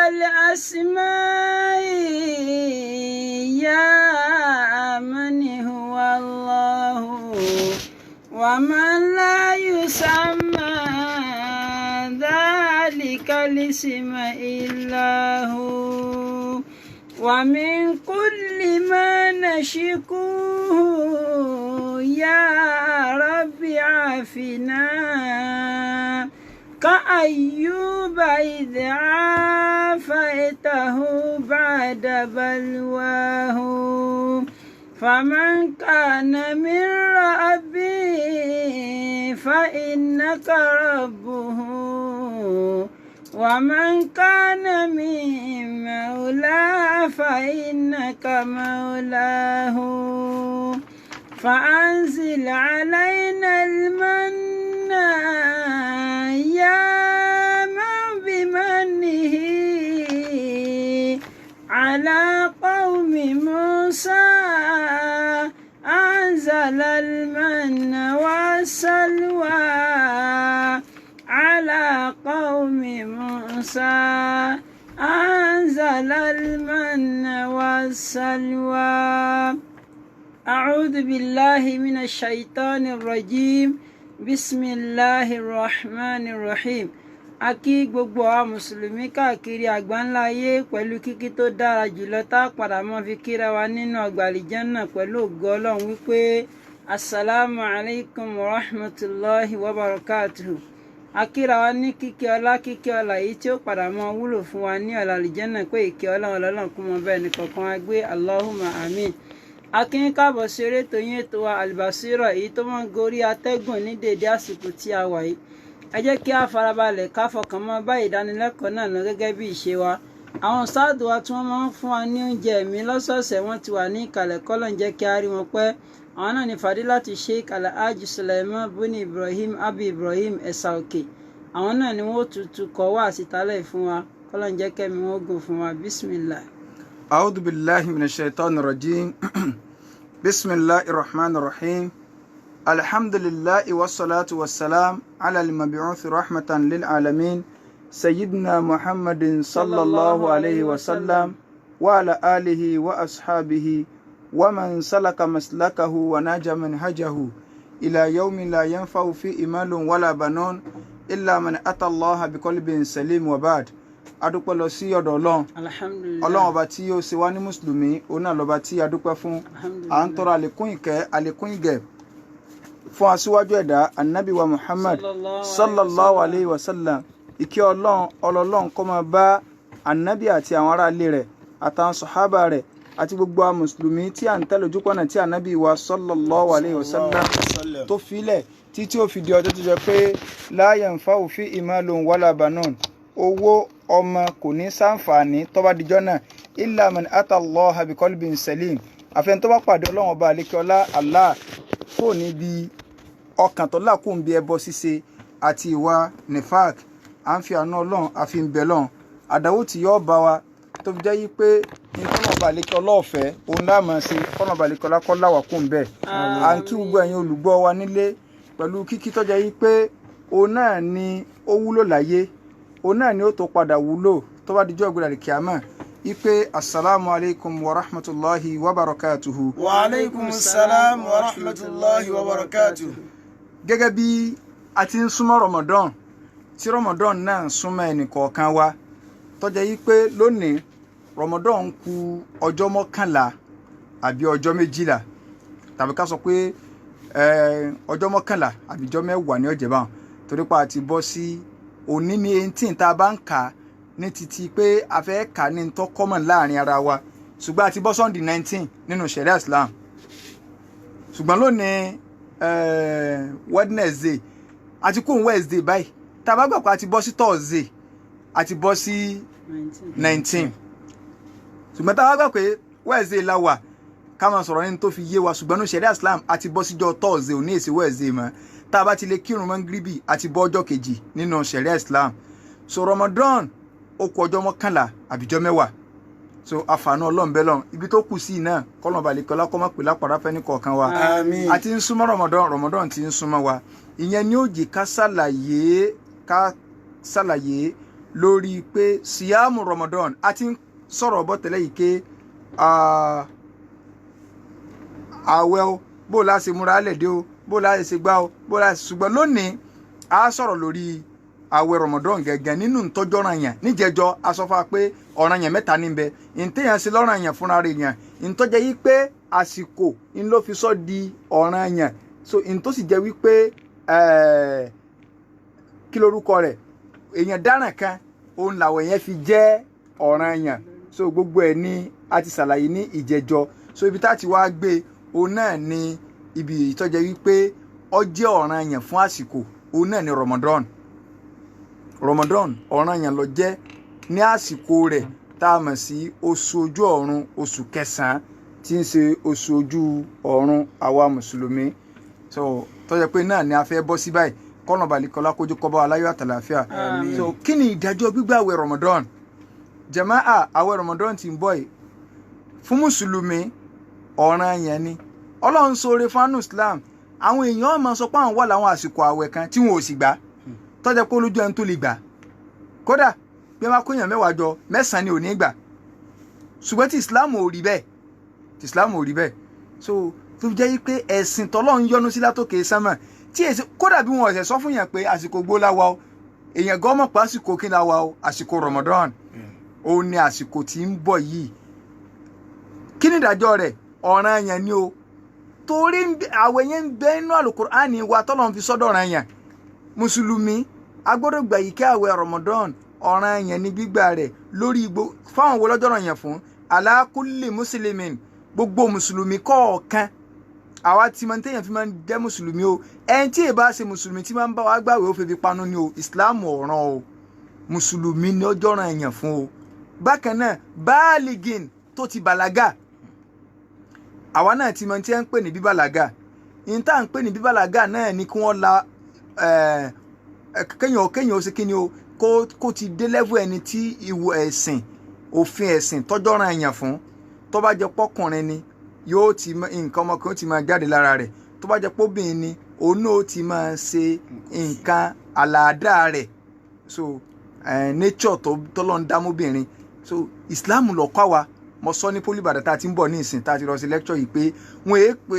الأسماء يا من هو الله ومن لا يسمى ذلك الاسم إلا هو ومن كل ما نشكوه يا رب عافنا كأيوب إذ عافيته بعد بلواه فمن كان من ربي فإنك ربه ومن كان من مولاه فإنك مولاه فأنزل علينا المن يا من بمنه على قوم موسى أنزل المن والسلوى على قوم موسى أنزل المن والسلوى أعوذ بالله من الشيطان الرجيم بسم الله الرحمن الرحيم a kí gbogbo àwa mùsùlùmí káàkiri àgbáńlá ayé pẹ̀lú kíkí tó dára jùlọ tá a padà mọ́ fi kíra wa nínú ọgbà àlìjánà pẹ̀lú ògo Ọlọ́run wípé assalamu alaikum wa rahmatullahi wa barakatuhu. A kíra wa ní kíkí ọlá yìí tí ó padà mọ́ wúlò fún wa ní ọ̀la àlìjánà pé ìkẹ́ Ọlọ́run kó mọ bẹ́ẹ̀ ní kọ̀ọ̀kan wa gbé Allahumma amin. A kí yín káàbọ̀ sí eré tó yín ètò wa Al-Basira èyí tó máa ń gorí atẹ́gùn ní dédé àsìkò tí a wà yìí. Ẹ jẹ́ kí a farabalẹ̀ ká fọkàn mọ́ bá ìdánilẹ́kọ̀ọ́ náà lọ gẹ́gẹ́ bí ìṣe wa. Àwọn sáàdù wa tí wọ́n máa ń fún wa ní oúnjẹ ẹ̀mí lọ́sọ̀ọ̀sẹ̀ wọ́n ti wà ní ìkàlẹ̀ kọ́lọ̀ ń jẹ́ kí a rí wọn pẹ́. Àwọn náà ni Fadilatu Sheikh Alhaji Sulaimon Ibraheem Esa Oke. Àwọn náà ni wọ́n tutù kọ́ wá sítalẹ̀ fún wa kọ́lọ̀ ń jẹ́ kẹ́mi wọ́n gùn fún wa. Bismillah. A'udhu billahi minash shaitanir rajim. Bismillahir rahmanir rahim. Alhamdulillahi wassalatu wassalam ala al-mab'uth rahmatan lil alamin sayyidina Muhammadin sallallahu alayhi wa sallam wa ala alihi wa ashabihi wa man salaka maslakahu wa naja manhajahu ila yawmin la yanfa'u fi imalun wala banun illa man ata Allah biqalbin salim wa ba'd. Adúpẹ́ lọ sí ọ̀dọ̀ Ọlọ́run. Alhamdulillah. Ọlọ́run ọba tí ó ṣe wá ní mùsùlùmí òun náà lọ́ba tí adúpẹ́ fún. À ń tọrọ àlékún ìkẹ́ àlékún ìgẹ̀ fún aṣíwájú ẹ̀dá annabi wa Muhammad sallallahu alayhi wa sallam. Ìkẹ́ Ọlọ́run kó máa bá annabi àti àwọn ará ilé rẹ̀ àtàwọn sàhábà rẹ̀ àti gbogbo àwọn mùsùlùmí tí à ń tẹ̀lé ojúpọ̀nà tí annabi wa sallallahu alayhi wa sallam tó filẹ̀ títí ó fi di ọjọ́ tó jẹ́ pé la yanfa'u fi imalun wala banun. Owó ọmọ kò ní ṣàǹfààní tó bá dijọ́ náà illa man ata Allah biqalbin salim. Àfẹn tó bá pàdé Ọlọ́run ọba àlékọ́lá Allah kò níbi ọkàn tó lákùn bí ẹbọ ṣíṣe àti ìwà nifaq. À ń fi àánú Ọlọ́run àfi ń bẹ lọ́run àdánwò tí yóò bá wa tó fi jẹ́ yí pé nǹkan ọba àlékọ́lá ọ̀fẹ́ òun láàmú sí kọ́nà ọba àlékọ́lá kọ́ láwà kún bẹ́ẹ̀. À ń kí gbogbo ẹ̀yin olùgbọ́ wa nílé pẹ̀lú kíkí tó jẹ́ yí pé òun náà ni ó wúlò láyé òun náà ni ó tó padà wúlò tó bá dijọ́ ìgbéra kíámà. Ipe assalamu alaikum wa rahmatullahi wa barakatuhu. Wa alaikum assalam wa rahmatullahi wa barakatuhu. Gẹ́gẹ́ bí a ti ń súnmọ́ Ramadan tí Ramadan náà súnmọ́ ẹnì kọ̀ọ̀kan wa tó jẹ́ yí pé lónìí Ramadan kù ọjọ́ 11 àbí ọjọ́ 12 tàbí ká sọ pé ọjọ́ 11 àbí ọjọ́ 10 ní ó jẹ́ báwọn torí pa àti bọ́ sí òní ní 18 tá a bá ń kà ní títí pé a fẹ́ kà ní tó common láàrin ara wa ṣùgbọ́n àti bọ́ sọ́ndì 19 nínú Sharia Islam ṣùgbọ́n lónìí Wednesday àti kún Wednesday báyìí tá a bá gbà pé àti bọ́ sí Thursday àti bọ́ sí 19 ṣùgbọ́n tá a bá gbà pé Wednesday la wà ká máa sọ̀rọ̀ ní tó fi yé wa ṣùgbọ́n ní Sharia Islam àti bọ́ síjọ́ Thursday ò ní èsì Wednesday mọ́ tá a bá ti lè kírun mọ́ngíríbì àti bọ́ ọjọ́ kejì nínú Sharia Islam. So Ramadan ó kù ọjọ́ 11 àbíjọ́ 10 so àfààní Ọlọ́run bẹ́ẹ̀ lọ́n ibi tó kù sí náà kọ́lọ́n balẹ̀ kọ́lá kọ́ máa pè lápàdá fẹ́ ní kọ̀ọ̀kan wa. Àmín. Àti ń súnmọ́ Ramadan ti ń súnmọ́ wa ìyẹn ni ó jẹ́ ká ṣàlàyé lórí pé síyámù Ramadan a ti ń sọ̀rọ̀ bọ́ tẹ́lẹ̀ yìí pé àwẹ̀ o bó la ṣe múra lẹ̀ dé o bó la ṣe gbá o bó la ṣe ṣùgbọ́n lónìí a sọ̀rọ̀ lórí àwẹ̀ Ramadan gẹ́gẹ́ nínú ntọ́jọ́ranyàn níjẹjọ́ a sọ fún wa pé ọ̀ranyàn mẹ́ta níbẹ̀ ntẹ́yàn sí lọ́ranyàn fúnra rẹ̀ yàn ntọ́jẹ́ yìí pé àsìkò ń ló fi sọ di ọ̀ranyàn so ntọ́ sì jẹ́ wípé kí lorúkọ rẹ̀ èèyàn dáràn kan òun làwọ̀ yẹn fi jẹ́ ọ̀ranyàn so gbogbo ẹ̀ ní a ti ṣàlàyé ní ìjẹjọ́ so ibi tá a ti wá gbé òun náà ní ibi ìtọ́jẹ́ wípé ó jẹ́ ọ̀ranyàn fún àsìkò òun náà ní Ramadan ọ̀ranyàn ló jẹ́ ní àsìkò rẹ̀ tá a mọ̀ sí oṣù ojú ọ̀run oṣù kẹsàn-án tí ń ṣe oṣù ojú ọ̀run àwa mùsùlùmí so tọ́jẹ́ pé náà ni a fẹ́ bọ́ sí báyìí kọ́nà balikọ́lá kójú kọ́bá aláyọ̀ àtàlàáfíà so kí ni ìdájọ́ gbígbà àwẹ̀ Ramadan jàmáà àwẹ̀ Ramadan tí ń bọ̀ yìí fún mùsùlùmí ọ̀ranyàn ni ọlọ́run ṣoore fánú Islam àwọn èèyàn máa sọ pé àwọn wà láwọn àsìkò àwẹ̀ kan tí wọn ò sì gbà tọ́jẹ́ pé olójú ẹni tó lè gbà kódà bí wọ́n bá kó èèyàn mẹ́wàá jọ mẹ́sàn-án ni ò ní gbà ṣùgbọ́n tí Islam ò rí bẹ́ẹ̀ so tó jẹ́ pé ẹ̀sìn tọ́lọ́run yọ́nú sí látòkè sánmà tí èsì kódà bí wọn ọ̀sẹ̀ sọ fún yàn pé àsìkò gbó la wà o èèyàn gọ́mọ̀ pé àsìkò kí la wà o àsìkò Ramadan ó ní àsìkò tí ń bọ̀ yìí kí ni ìdájọ́ rẹ̀ ọ̀ranyàn ni o torí àwẹ̀ yẹn ń bẹ nínú Al-Qur'ani wa tọ́lọ́run fi sọ́dọ̀ ọ̀ranyàn mùsùlùmí agbọ́dọ̀ gbà yìí kí àwẹ̀ Ramadan ọ̀ranyàn ní gbígbà rẹ̀ lórí fáwọn wo lọ́jọ́ ọ̀ranyàn fún ala kulli muslimin gbogbo mùsùlùmí kọ̀ọ̀kan àwa tí máa ń tẹ̀yàn fi máa ń jẹ́ mùsùlùmí o ẹni tí èbá ṣe mùsùlùmí tí máa ń bá wa gbàwé ó fi panu ni o Islam ọ̀ràn o mùsùlùmí ni ọjọ́ ọ̀ranyàn fún o bákan náà báàlìgìn tó ti bàlágà àwa náà ti máa ń tí ń pè ní bíbàlágà ìyẹn tá à ń pè ní bíbàlágà náà ni kí wọ́n la kéèyàn ó ṣe kí ni o kó ti dé level ẹni tí ìwọ ẹ̀sìn òfin ẹ̀sìn tọ́jọ́ ọ̀ranyàn fún tó bá jẹ́ pọ́kùnrin ni yóò ti nǹkan ọmọkùnrin ti máa jáde lára rẹ̀ tó bá jẹ́ pọ́bìnrin ni òun náà ti máa ṣe nǹkan àlàáda rẹ̀ so nature tó lọ́n dámúbìnrin so Islam ló kọ́ wa mo sọ ní poli Ìbàdàn tá a ti ń bọ̀ ní ìsìn tá a ti lọ sí lecture yìí pé wọ́n èé pé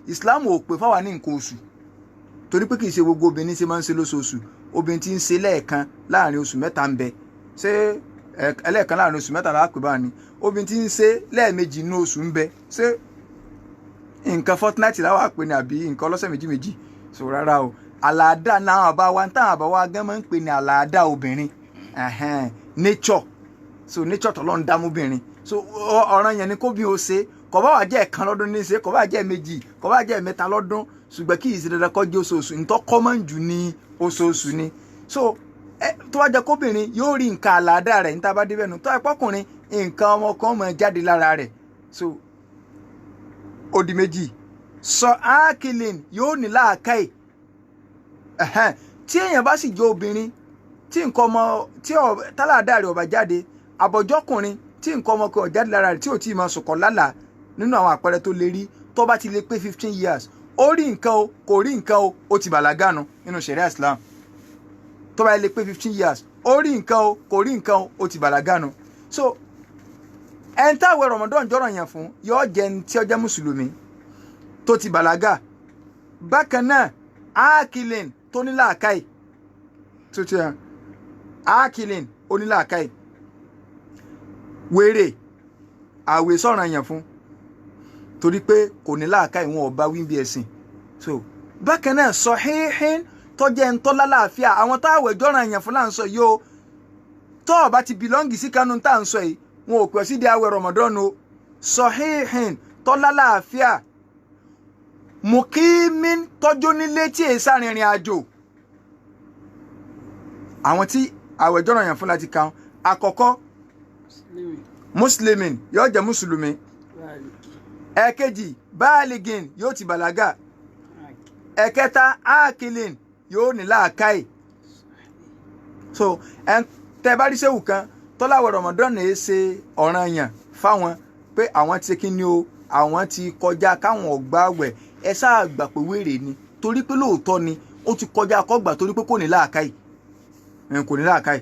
Islam ò pè fáwa ní nǹkan oṣù torí pé kì í ṣe gbogbo obìnrin ṣe máa ń ṣe lóṣooṣù obìnrin tí ń ṣe lẹ́ẹ̀kan láàrin oṣù mẹ́ta ń bẹ ṣé ẹlẹ́ẹ̀kan láàrin oṣù mẹ́ta láàpẹ̀ bá ní obìnrin tí ń ṣe lẹ́ẹ̀mejì inú oṣù ń bẹ ṣé nǹkan fortnight láwọn àpè ní àbí nǹkan ọlọ́sẹ̀ méjì so rárá o àlàáda náà àbá wa táwọn àbá wa gán máa ń pè ní àlàáda obìnrin nature so nature tó lọ́n dámúbìnrin so ọ̀ranyàn ni kó bí o ṣe kò bá wà jẹ́ ẹ̀kan lọ́dún ní í ṣe kò bá jẹ́ méjì kò bá jẹ́ mẹ́ta lọ́dún ṣùgbọ́n kì í ṣe dandan kó jẹ́ oṣooṣù ntọ́ common jù ní oṣooṣù ni so tó wá jẹ́ kóbìnrin yóò rí nǹkan àlàáda rẹ̀ níta bá débẹ̀ nù tó ẹ pọ́kùnrin nǹkan ọmọkan máa jáde lára rẹ̀ so ó di méjì sọ ákìlín yóò ní làákàyè tí èèyàn bá sì jẹ́ obìnrin tí nǹkan ọmọ tí tálàdá rẹ̀ ó bá jáde àbọ̀jọ́kùnrin tí nǹkan ọmọkan ó jáde lára rẹ̀ tí ò tí ì máa sọ̀kọ̀ lálàá nínú àwọn àpẹẹrẹ tó lè rí tó bá ti lè pé 15 years ó rí nǹkan o kò rí nǹkan o ó ti bàlágà nù nínú ṣẹ̀ríà Islam tó bá lè pé 15 years ó rí nǹkan o kò rí nǹkan o ó ti bàlágà nù so ẹni táwẹ̀ Ramadan jọ̀ranyàn fún yóò jẹ́ ẹni tí ó jẹ́ mùsùlùmí tó ti bàlágà bákan náà ákìlín tó ní làákàyè tó ti hàn ákìlín ó ní làákàyè wèrè àwẹ̀ sọ̀ranyàn fún torí pé kò ní làákàyè wọn ò bá wí bí ẹ̀sìn so bákan náà sọ̀híhín tó jẹ́ ń tọ́lá láàfíà àwọn táwẹ̀ jọ̀ranyàn fún là ń sọ yìí o tó o bá ti bìlọ́ǹgì sí kanú tá à ń sọ yìí wọn ò pẹ́ sí di àwẹ̀ Ramadan o sọ̀híhìn tọ́lá láàfíà mukimin tọ́jú nílé tí èé sárìnrìn àjò àwọn tí àwẹ̀ jọ̀ranyàn fún láti kàn àkọ́kọ́ muslimin yóò jẹ́ mùsùlùmí ẹ̀kejì baaligin yóò ti bàlágà ẹ̀kẹta akilin yóò ní làákàyè so tẹ bá rí sẹ́wù kan tọ́láwẹ̀ Ramadan ní ṣe ọ̀ranyàn fáwọn pé àwọn ti kí ni o àwọn ti kọjá káwọn ọ̀gbàwẹ̀ ẹ sáà gbà pé wèrè ni torí pé lóòótọ́ ni ó ti kọjá akọ́gbà torí pé kò ní làákàyè kò ní làákàyè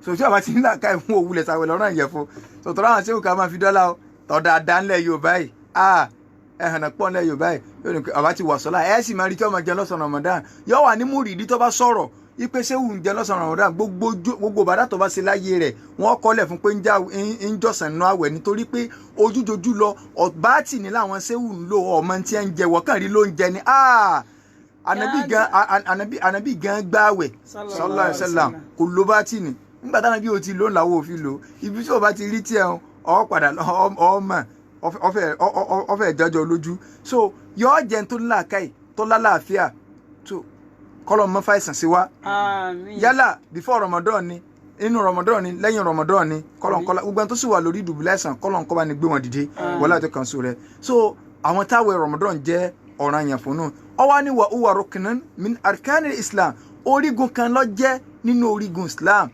so tí ọba ti ń là ká ìfún òwúlẹ̀ sàwẹ̀ lọ́rùn ìyẹ̀fọ́ so tọ́lá àwọn sẹ́wọ̀n ká máa fi dọ́là o tọ́ dáadáa ńlẹ̀ Yorùbá yìí ẹ̀hànà pọ̀ ńlẹ̀ Yorùbá yìí yóò ní ọba ti wà sọ́lá ẹ̀ sì máa rí tí ọmọ jẹ lọ́sàn-án Ramadan yóò wà ní múrìdí tó bá sọ̀rọ̀ ipe sẹ́wù ń jẹ lọ́sàn-án Ramadan gbogbo bàdá tó bá ṣe láyé rẹ̀ wọ́n kọ́lẹ̀ fún pé ń jọ̀sán nínú àwẹ̀ nítorí pé ojújojú lọ ọ̀bátì ní làwọn sẹ́wù ń lò ọmọ tí ń jẹ wọ́kàn rí ló ń jẹ ni anabi gan gbààwẹ̀ sallallahu alaihi wasallam kò ló bátì ní nígbà táwọn bí o ti lò ń làwọ̀ òfin lò ibi tí o bá ti rí tiẹ̀ ọ padà ọmọ ọfẹ ìjọjọ lójú so yọ jẹun tó ńlá káì tó lálàáfíà tó kọlọ mọ fàìsàn sí wa yálà before Ramadan ni inú Ramadan ni lẹ́yìn Ramadan ni kọlọ gbogbo tó sì wà lórí ìdùbúlẹ̀ ẹ̀sán kọlọ nǹkan bá ní gbé wọn dìde wọlé àti kan so rẹ so àwọn táwọn Ramadan jẹ́ ọ̀ranyàn fún un ọwọ́ ni wà uwa rukunan min arkanil Islam orígun kan ló jẹ́ nínú orígun Islam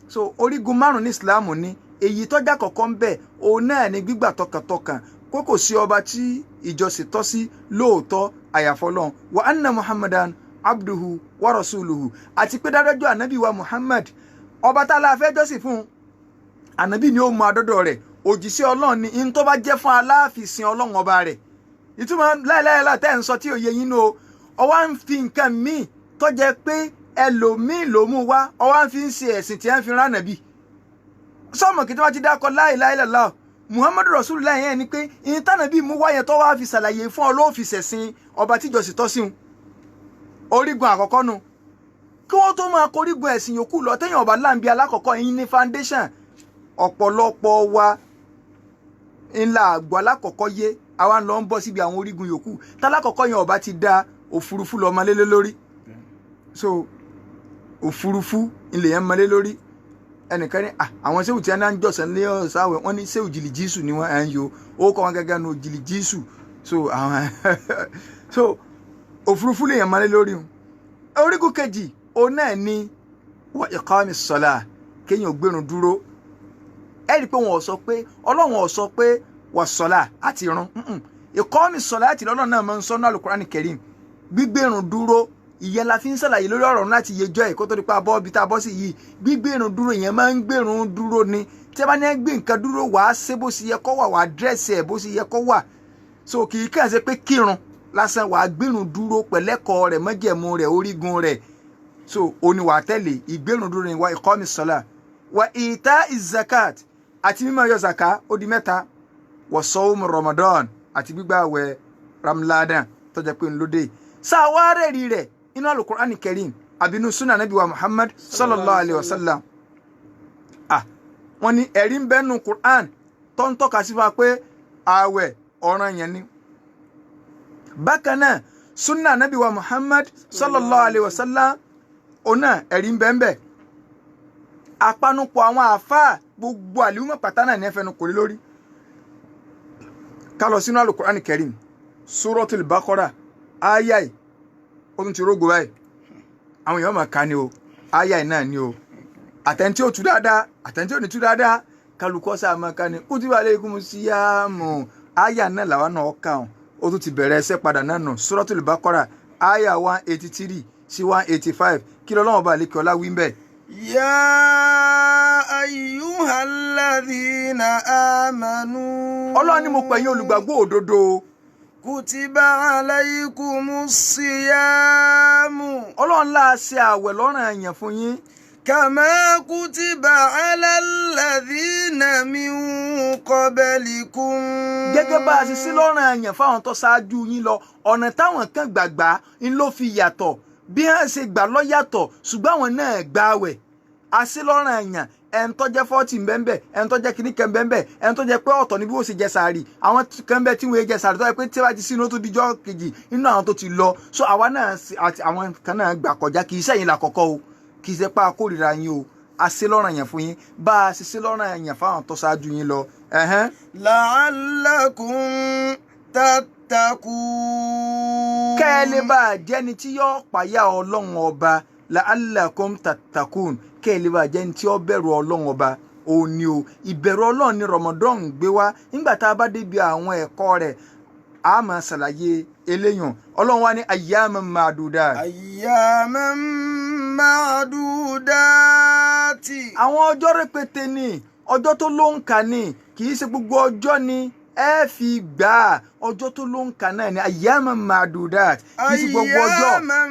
so orígun márùn ní Islam ni èyí tọ́jà kọ̀ọ̀kan ń bẹ̀ òun náà ni gbígbà tọkàntọkàn kó kò sí ọba tí ìjọsìn tọ́ sí lóòótọ́ àyàfọ́lọ́n wa anna Muhammadan abduhu wa rasuluhu àti pé dájọ́ ànábì wa Muhammad ọba tá a la fẹ́ jọ́sìn fún ànábì ni ó mú adọ́dọ̀ rẹ̀ òjíṣẹ́ Ọlọ́run ni in tó bá jẹ́ fún aláàfíìsìn Ọlọ́run ọba rẹ̀ ìtumọ̀ láìláìlá tẹ́ ń sọ tí òye yín o ọwọ́ ń fi nǹkan míì tó jẹ́ pé ẹlòmíì ló mú wá ọwọ́ ń fi ń ṣe ẹ̀sìn tí wọ́n fi rán ànábì sọmọ kí tí wọ́n ti dákọ láìláìlá Muhammadu Rasulullah yẹn ni pé ìyẹn tànàbí mú wáyẹn tó wá fi ṣàlàyé fún ọ ló fi ṣẹ̀sìn ọba tíjọsìn tọ́ sí un orígun àkọ́kọ́ nu kí wọ́n tó máa korígun ẹ̀sìn yòókù lọ téèyàn ọba láǹbí alákọ̀ọ́kọ́ yín ní foundation ọ̀pọ̀lọpọ̀ wa ńlá àgbọ̀ alákọ̀ọ́kọ́ yé àwa ń lọ ń bọ́ síbi àwọn orígun yòókù tálákọ̀ọ́kọ́ yẹn ọba ti da òfurufú lọ mọ́lé lórí so òfurufú ilẹ̀ yẹn mọ́lé lórí ẹnìkan ní àwọn sẹ́wù tí wọ́n ń jọ̀sán lé ọ̀sáwẹ̀ wọ́n ní sẹ́wù jìlì jísù ni wọ́n ń yo ó kọ́ wọn gẹ́gẹ́ nu jìlì jísù so àwọn so òfurufú lè yàn mọ́lé lórí wọn. orígun kejì òun náà ni wa iqami ssalah kéèyàn gbérun dúró ẹ rí i pé wọn ò sọ pé Ọlọ́run ò sọ pé wà ssalah àti irun iqami ssalah àti Ọlọ́run náà máa ń sọ ní Al-Qur'an Karim gbígbérun dúró ìyẹn la fi ń ṣàlàyé lórí ọ̀rọ̀ láti yẹjọ́ ẹ̀ kó tó di pa bọ́ bí tá a bọ́ sí yìí gbígbérun dúró ìyẹn máa ń gbérun dúró ni tí a bá ní ẹ gbé nǹkan dúró wàá ṣe bó ṣe yẹ kó wà wàá dírẹ́sì ẹ̀ bó ṣe yẹ kó wà so kì í kàn ṣe pé kírun lásán wàá gbérun dúró pẹ̀lẹ́kọ̀ rẹ̀ májẹ̀mú rẹ̀ orígun rẹ̀ so òní wàá tẹ̀lé ìgbérun dúró ni wà iqami ssalah wà ìta ìzakat àti mímọ́ yọ zaka ó di mẹ́ta wà sawm Ramadan àti gbígbààwẹ̀ Ramadan tó jẹ́ pé ńlọdẹ sáà wá rẹ̀rí rẹ̀ inú Al-Qur'an Karim àbínú súnà nàbí wa Muhammad sallallahu alayhi wa sallam wọ́n ní ẹ̀rí ń bẹ́nu Qur'an tó ń tọ́ka sí wa pé ààwẹ̀ ọ̀ranyàn ni bákan náà súnà nàbí wa Muhammad sallallahu alayhi wa sallam ọ̀nà ẹ̀rí ń bẹ́ẹ̀ àpanupọ̀ àwọn àfáà gbogbo àlùmọ̀ pàtánà ní ẹ̀fẹ̀nu kò lé lórí ká lọ sínú Al-Qur'an Karim Suratul Baqarah ayai ó tún ti rógo báyìí àwọn èèyàn máa ka ni o ayai náà ni o àtẹ̀ntí ò tú dáadáa àtẹ̀ntí ò ní tú dáadáa kálukọ́ sáà máa ka ni kutiba alaykumus siyamu aya náà làwọn náà kà ọ́n ó tún ti bẹ̀rẹ̀ ẹsẹ̀ padà náà nù Suratul Baqarah aya 183 sí 185 kí lọ́lọ́wọ́ bá lékè ọlá wí ń bẹ̀. Ya ayyuhalladhina amanu. Ọlọ́run ni mo pè yín olùgbàgbọ́ òdodo. Kutiba alaykumus siyamu. Ọlọ́run la ṣe àwẹ̀ lọ́ranyàn fún yín. Kama kutiba ala alladhina min qablikum. Gẹ́gẹ́ bá a ṣe sí lọ́ranyàn fáwọn tó ṣáájú yín lọ ọ̀nà táwọn kan gbàgbà ń ló fi yàtọ̀ bí wọ́n ṣe gbà lọ yàtọ̀ ṣùgbọ́n àwọn náà gbààwẹ̀ àṣì lọ́ranyàn ẹn tó jẹ́ 40 bẹ́ẹ̀ ẹn tó jẹ́ kìíní kan bẹ́ẹ̀ ẹn tó jẹ́ pé ọ̀tọ̀ ní bí wọ́n ṣe jẹ sàárì àwọn kan bẹ́ẹ̀ tí wọ́n jẹ sàárì tó jẹ́ pé tí wọ́n ti sínú tó dijọ́ kejì nínú àwọn tó ti lọ so àwa náà àti àwọn kan náà gbà kọjá kì í ṣẹ̀yìn làkọ́kọ́ o kì í ṣe pa kórìíra yín o àṣì lọ́ranyàn fún yín bá a ṣe sí lọ́ranyàn fáwọn tó ṣáájú yín lọ. La'allakum tattaqun. kẹ́ẹ̀lẹ́ bá a jẹ́ni tí yóò pàyà Ọlọ́run ọba la'allakum tattaqun kẹ́ẹ̀lẹ́ bá a jẹ́ni tí yóò bẹ̀rù Ọlọ́run ọba òun ni o ìbẹ̀rù Ọlọ́run ni Ramadan gbé wá nígbà tá a bá débi àwọn ẹ̀kọ́ rẹ̀ a máa ṣàlàyé eléyàn Ọlọ́run wá ní ayyaman ma'dudat. Ayyaman ma'dudat. àwọn ọjọ́ rẹpẹtẹ ni ọjọ́ tó ló ń kà ní kì í ṣe gbogbo ọjọ́ ni ẹ fi gbà ọjọ́ tó ló ń kà náà ni ayyaman ma'dudat kì í ṣe gbogbo ọjọ́. ayyaman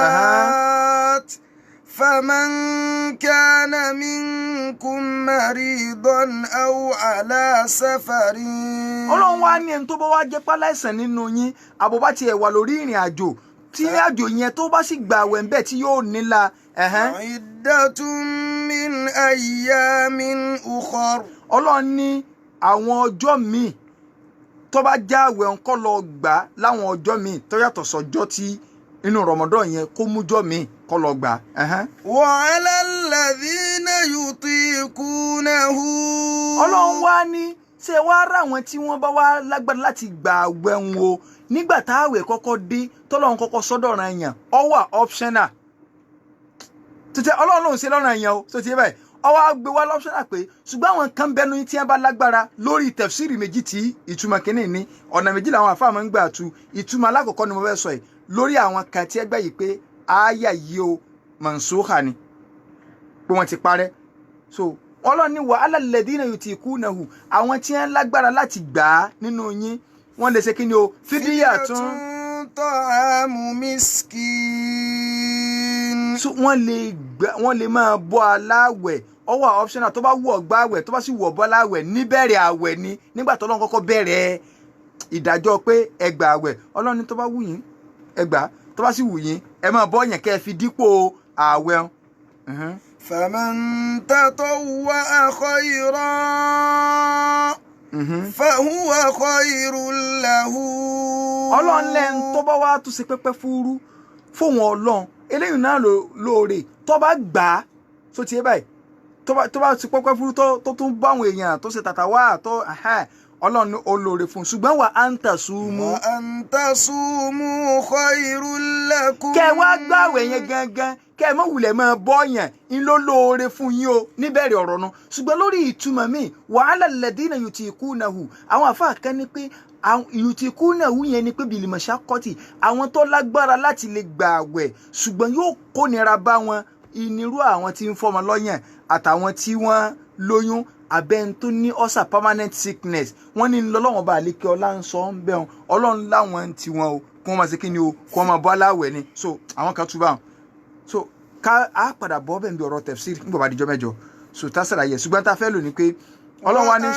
ma'dudat faman kana minkum maridan aw ala safarin. Ọlọ́run wá ní ẹni tó bá wá jẹ́ páláìsàn nínú yín àbọ̀bá tiẹ̀ wà lórí ìrìn àjò tí àjò yẹn tó bá sì gbà àwẹ̀ ńbẹ̀ tí yóò nílà. iddatun min ayyamin ukhar. Ọlọ́run ní àwọn ọjọ́ míì tó bá já àwẹ̀ ńkọ́ lọ gbà láwọn ọjọ́ míì tó yàtọ̀ sọ́jọ́ tí inú Ramadan yẹn kó mújọ́ míì kọ́ lọ gbà. wa 'ala alladhina yutiqunahu. Ọlọ́run wá ní ṣé wàá rà wọn tí wọ́n bá wá lágbára láti gbà àwẹ̀ wọn o nígbà táwẹ̀ kọ́kọ́ dé tọ́lọ́run kọ́kọ́ sọ́dọ̀ràn yẹn ó wà optional tètè Ọlọ́run ló ń ṣe lọ́ràn yẹn o tó ti yé báyìí ọwọ́ gbé wá optional pé ṣùgbọ́n àwọn kan bẹnu tí wọ́n bá lágbára lórí tẹ̀fsírì méjì tí ìtumọ̀ kínní ní ọ̀nà méjì làwọn àfáà máa ń gbà tu ìtumọ̀ alákọ̀ọ́kọ́ ni mo fẹ́ sọ yìí lórí àwọn kan tí ẹgbẹ́ yìí pé àáyà yìí o mansukha ni pé wọ́n ti parẹ́ so Ọlọ́run ní wa 'ala alladhina yutiqunahu àwọn tí wọ́n lágbára láti gbà á nínú yín wọ́n lè ṣe kí ni o fídíyà tún ta'amu miskin. So wọ́n lè máa bọ́ aláwẹ̀ ọwọ́ optional tó bá wù ọ́ gbà àwẹ̀ tó bá sì wù ọ́ bọ́ aláwẹ̀ níbẹ̀rẹ̀ àwẹ̀ ni nígbà tó Ọlọ́run kọ́kọ́ bẹ̀rẹ̀ ìdájọ́ pé ẹ gbà àwẹ̀ Ọlọ́run ní tó bá wù yín ẹ gbà tó bá sì wù yín ẹ máa bọ́ yẹn kẹ́ ẹ fi dípò àwẹ̀. faman tatawwa'a khayran fahuwa khayrun lahu. Ọlọ́run lẹ́nu tó bá wá tún ṣe pẹ́pẹ́ fúrú fóun Ọlọ́run eléyìí náà lóore tó bá gbà á tó ti yé báyìí tó bá ti pẹ́pẹ́ fúrú tó tún bá àwọn èèyàn tó ṣe tàtà wá tó Ọlọ́run olóore fún ṣùgbọ́n wa anta sumu. wa anta sumu khayrun lakum. kẹ́ ẹ wá gbààwẹ̀ yẹn gangan kẹ́ ẹ mọ̀ wulẹ̀ máa bọ́ yẹn ń ló lóore fún yín o níbẹ̀rẹ̀ ọ̀rọ̀ nu ṣùgbọ́n lórí ìtumọ̀ mi wa 'ala alladhina yutiqunahu àwọn àfáà kan ní pé yutiqunahu yẹn ni pé bil mashaqqati àwọn tó lágbára láti lè gbààwẹ̀ ṣùgbọ́n yóò kónira bá wọn ìnirú àwọn tí ń fọmọ lọ́yàn àtàwọn tí wọ́n lóyún abẹ́ni tó ní ulcer permanent sickness wọ́n ní lọ́lọ́wọ́n bá àlékè ọlá ń sọ ń bẹ̀ wọn Ọlọ́run láwọn ti wọn o kí wọ́n máa ṣe kí ni o kí wọ́n máa bọ́ aláwẹ̀ ni so àwọn kan túbà so ká á padà bọ́ bẹ́ẹ̀ bí ọ̀rọ̀ tafsir nígbà bá dijọ́ mẹ́jọ so tásàrà yẹ ṣùgbọ́n tá a fẹ́ lò ní pé Ọlọ́run wá ní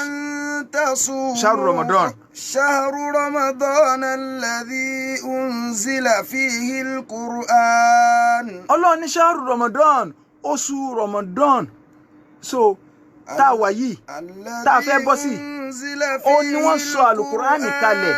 shahru Ramadan alladhi unzila fihi al-Qur'an. Ọlọ́run ní shahru Ramadan oṣù Ramadan so tá a wà yìí tá a fẹ́ bọ́ sí ó ní wọ́n sọ alukur'ani kalẹ̀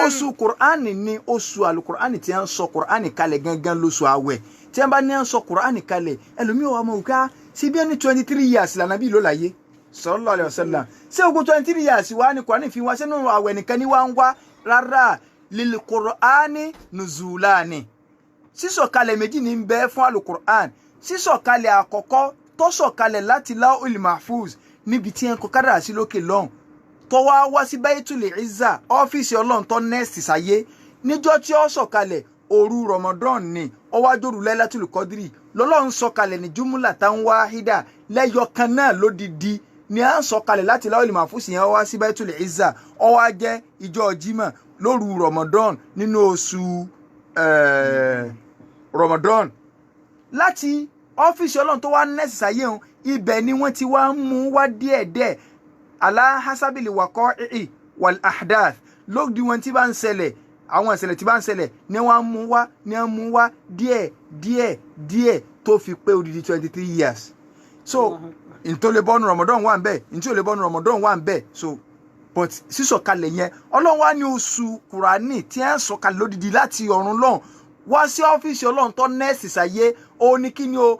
oṣù kur'ani ní oṣù alukur'ani tí wọ́n sọ kur'ani kalẹ̀ gangan lóṣù àwẹ̀ tí wọ́n bá ní wọ́n sọ kur'ani kalẹ̀ ẹlòmíì wà mọ̀ ká sí bí ẹni 23 years lànà bí ló láyé sallallahu alaihi wasallam ṣé ogun 23 years wà ní kur'ani fi wá sínú àwẹ̀ nìkan ní wá ń wá rárá lil kur'ani nuzulani sísọ̀kalẹ̀ méjì ní ń bẹ fún alukur'an sísọ̀kalẹ̀ àkọ́kọ́ tó sọ̀kalẹ̀ láti Lawhul Mahfuz níbi tí ẹn kọ kádàrá sí lókè lọ́hùn tó wá sí Baitul Izza ọ́fíìsì Ọlọ́run tó nẹ́ẹ̀sì sáyé níjọ́ tí ó sọ̀kalẹ̀ òru Ramadan ni ó wá jòrú Lailatul Qadri lọ́lọ́run sọ̀kalẹ̀ ní jumlatan wahida lẹ́yọ kan náà lódidi ni à ń sọ̀kalẹ̀ láti Lawhul Mahfuz yẹn wá sí Baitul Izza ó wá jẹ́ ìjọ́ Jímọ̀ lóru Ramadan nínú oṣù Ramadan láti ọ́fíìsì Ọlọ́run tó wá nẹ́ẹ̀sì sáyé òun ibẹ̀ ni wọ́n ti wá ń mú wá díẹ̀díẹ̀ ala hasabili waqa'i wal ahdath lóòdì wọn tí bá ń ṣẹlẹ̀ àwọn ìṣẹ̀lẹ̀ tí bá ń ṣẹlẹ̀ ni wọ́n mú wá díẹ̀ tó fi pé odidi 23 years so ntó lè bọ́nu Ramadan wà ń bẹ̀ ntí ò lè bọ́nu Ramadan wà ń bẹ̀ so but sísọ̀kalẹ̀ yẹn Ọlọ́run wá ní oṣù Kùránì tí ẹ̀ ń sọ̀kalẹ̀ lódidi láti ọ̀run lọ́hùn wá sí ọ́fíìsì Ọlọ́run tó nẹ́ẹ̀sì sáyé ó ní kí ni ó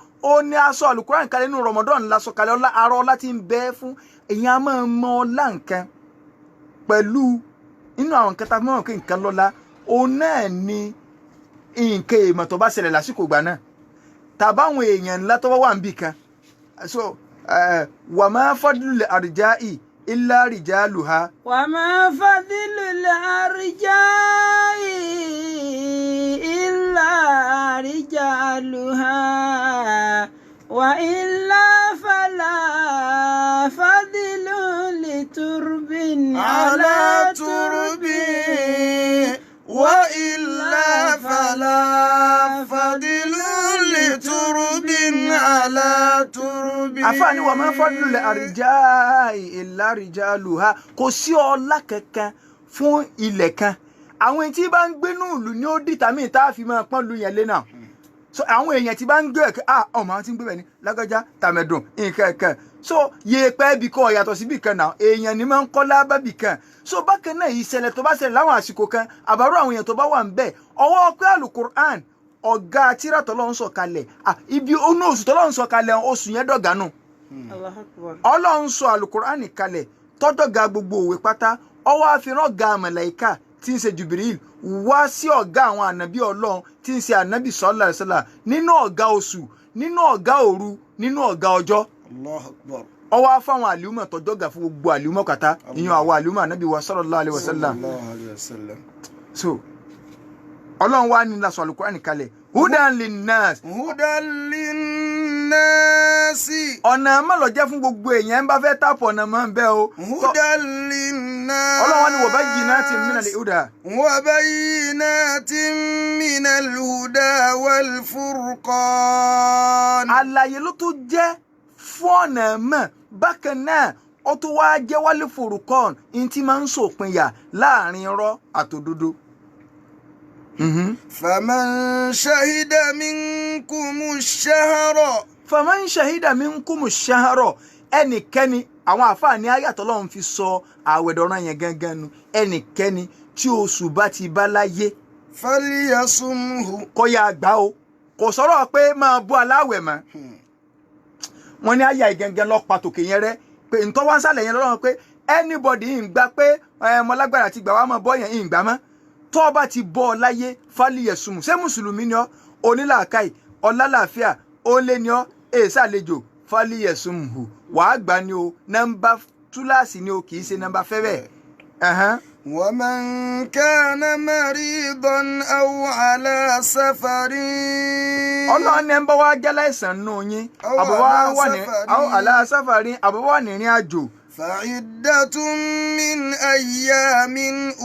ní aṣọ àlùkùránì kalẹ̀ nínú Ramadan lásọ̀kalẹ̀ arọ láti ń bẹ fún èyàn á máa mọ ọlá nǹkan pẹ̀lú inú àwọn nǹkan tá a mọ̀ pé nǹkan lọ́lá òun náà ni nǹkan èèmọ̀ tó bá ṣẹlẹ̀ lásìkò ìgbà náà tàbáwọn èèyàn ńlá tó wà ń bì kan so wà máa fadlul arja'i illa rijaluha. wà máa fadlul arja'i illa رجالها وإلا فلا فضل لترب على ترب وإلا فلا فضل لترب على ترب. àfààní wa máa fọ́dún lẹ̀ àrìjáì ìlà rijaluha kò sí ọlá kankan fún ilẹ̀ kan àwọn tí bá ń gbénú ìlú ni ó dìtàmí tá a fi máa pọ́n lu yẹn lé náà so àwọn èèyàn tí bá ń gbé ẹ̀kẹ́ ọmọ àwọn tí ń gbé bẹ̀ ní lágbájá tàmẹ̀dùn nǹkan ẹ̀kan so yèèpẹ̀ ibì kan yàtọ̀ síbì kan náà èèyàn ni máa ń kọ́ lábàbì kan so bákan náà ìṣẹ̀lẹ̀ tó bá ṣẹlẹ̀ láwọn àsìkò kan àbárò àwọn èèyàn tó bá wà ń bẹ̀ ọwọ́ pé alukur'an ọ̀gá tírà tọ́lọ́run sọ kalẹ̀ ibi onú oṣù tọ́lọ́run sọ kalẹ̀ oṣù yẹn dọ̀gánù ọlọ́run sọ alukur'an kalẹ̀ tọ́jọ́gà gbogbo òwe pátá ọwọ́ àfihàn ọ̀gá màláíkà tí ń ṣe Jibril wá sí ọ̀gá àwọn ànábì ọlọ́run tí ń ṣe ànábì sallallahu alaihi wasallam nínú ọ̀gá oṣù nínú ọ̀gá òru nínú ọ̀gá ọjọ́ ọwọ́ afáwọn àlùmọ̀ tọ́jọ́gà fún gbogbo àlùmọ̀ kàtá ìyẹn àwọn àlùmọ̀ ànábì wa sallallahu alaihi wasallam so ọlọ́run wá ní lásọ alukur'an kalẹ̀ hudan linnas ọ̀nà mọ́lọ̀ jẹ́ fún gbogbo èèyàn ń bá fẹ́ tàpọ̀ ọ̀nà mọ́ ń bẹ́ o hudan linnas ọlọ́run wá ní wa bayyinatin minal huda wa bayyinatin minal huda wal furqan àlàyé ló tó jẹ́ fún ọ̀nà mọ́ bákan náà ó tó wá jẹ́ wal furqan in tí máa ń ṣòpinya láàrin irọ́ àtòdodo. فمن شهد منكم الشهر ẹnikẹ́ni àwọn àfáàní ayàtọ̀ lọ́run fi sọ àwẹ̀dọ̀ràn yẹn gangan nu ẹnikẹ́ni tí oṣù bá ti bá láyé falyasumhu kó yá gbà o kò sọ̀rọ̀ pé máa bọ́ aláwẹ̀ mọ́ wọ́n ní àyà ìgangan lọ pàtòkè yẹn rẹ pé ntọ́ wá ń sàlẹ̀ yẹn lọ́rùn pé anybody ń gbà pé ọmọlágbára ti gbà wá máa bọ́ yẹn ń gbà mọ́ tó bá ti bọ́ ọ láyé fáliyẹ̀sùmù ṣé mùsùlùmí ni ọ́ onílàákàì ọlálàáfíà ó lé ni ọ́ èsàlejò fáliyẹ̀sùmù wàá gbà ni o nọ́mbà túláàsì ni o kì í ṣe nọ́mbà fẹ́fẹ́. ومن كان مريضا أو على سفر ọlọ́run ní ń bá wá jẹ́ láìsàn nù yín àbọ̀wá wà ní àlà sáfàrí àbọ̀wá wà ní ìrìn àjò. فعدة من أيام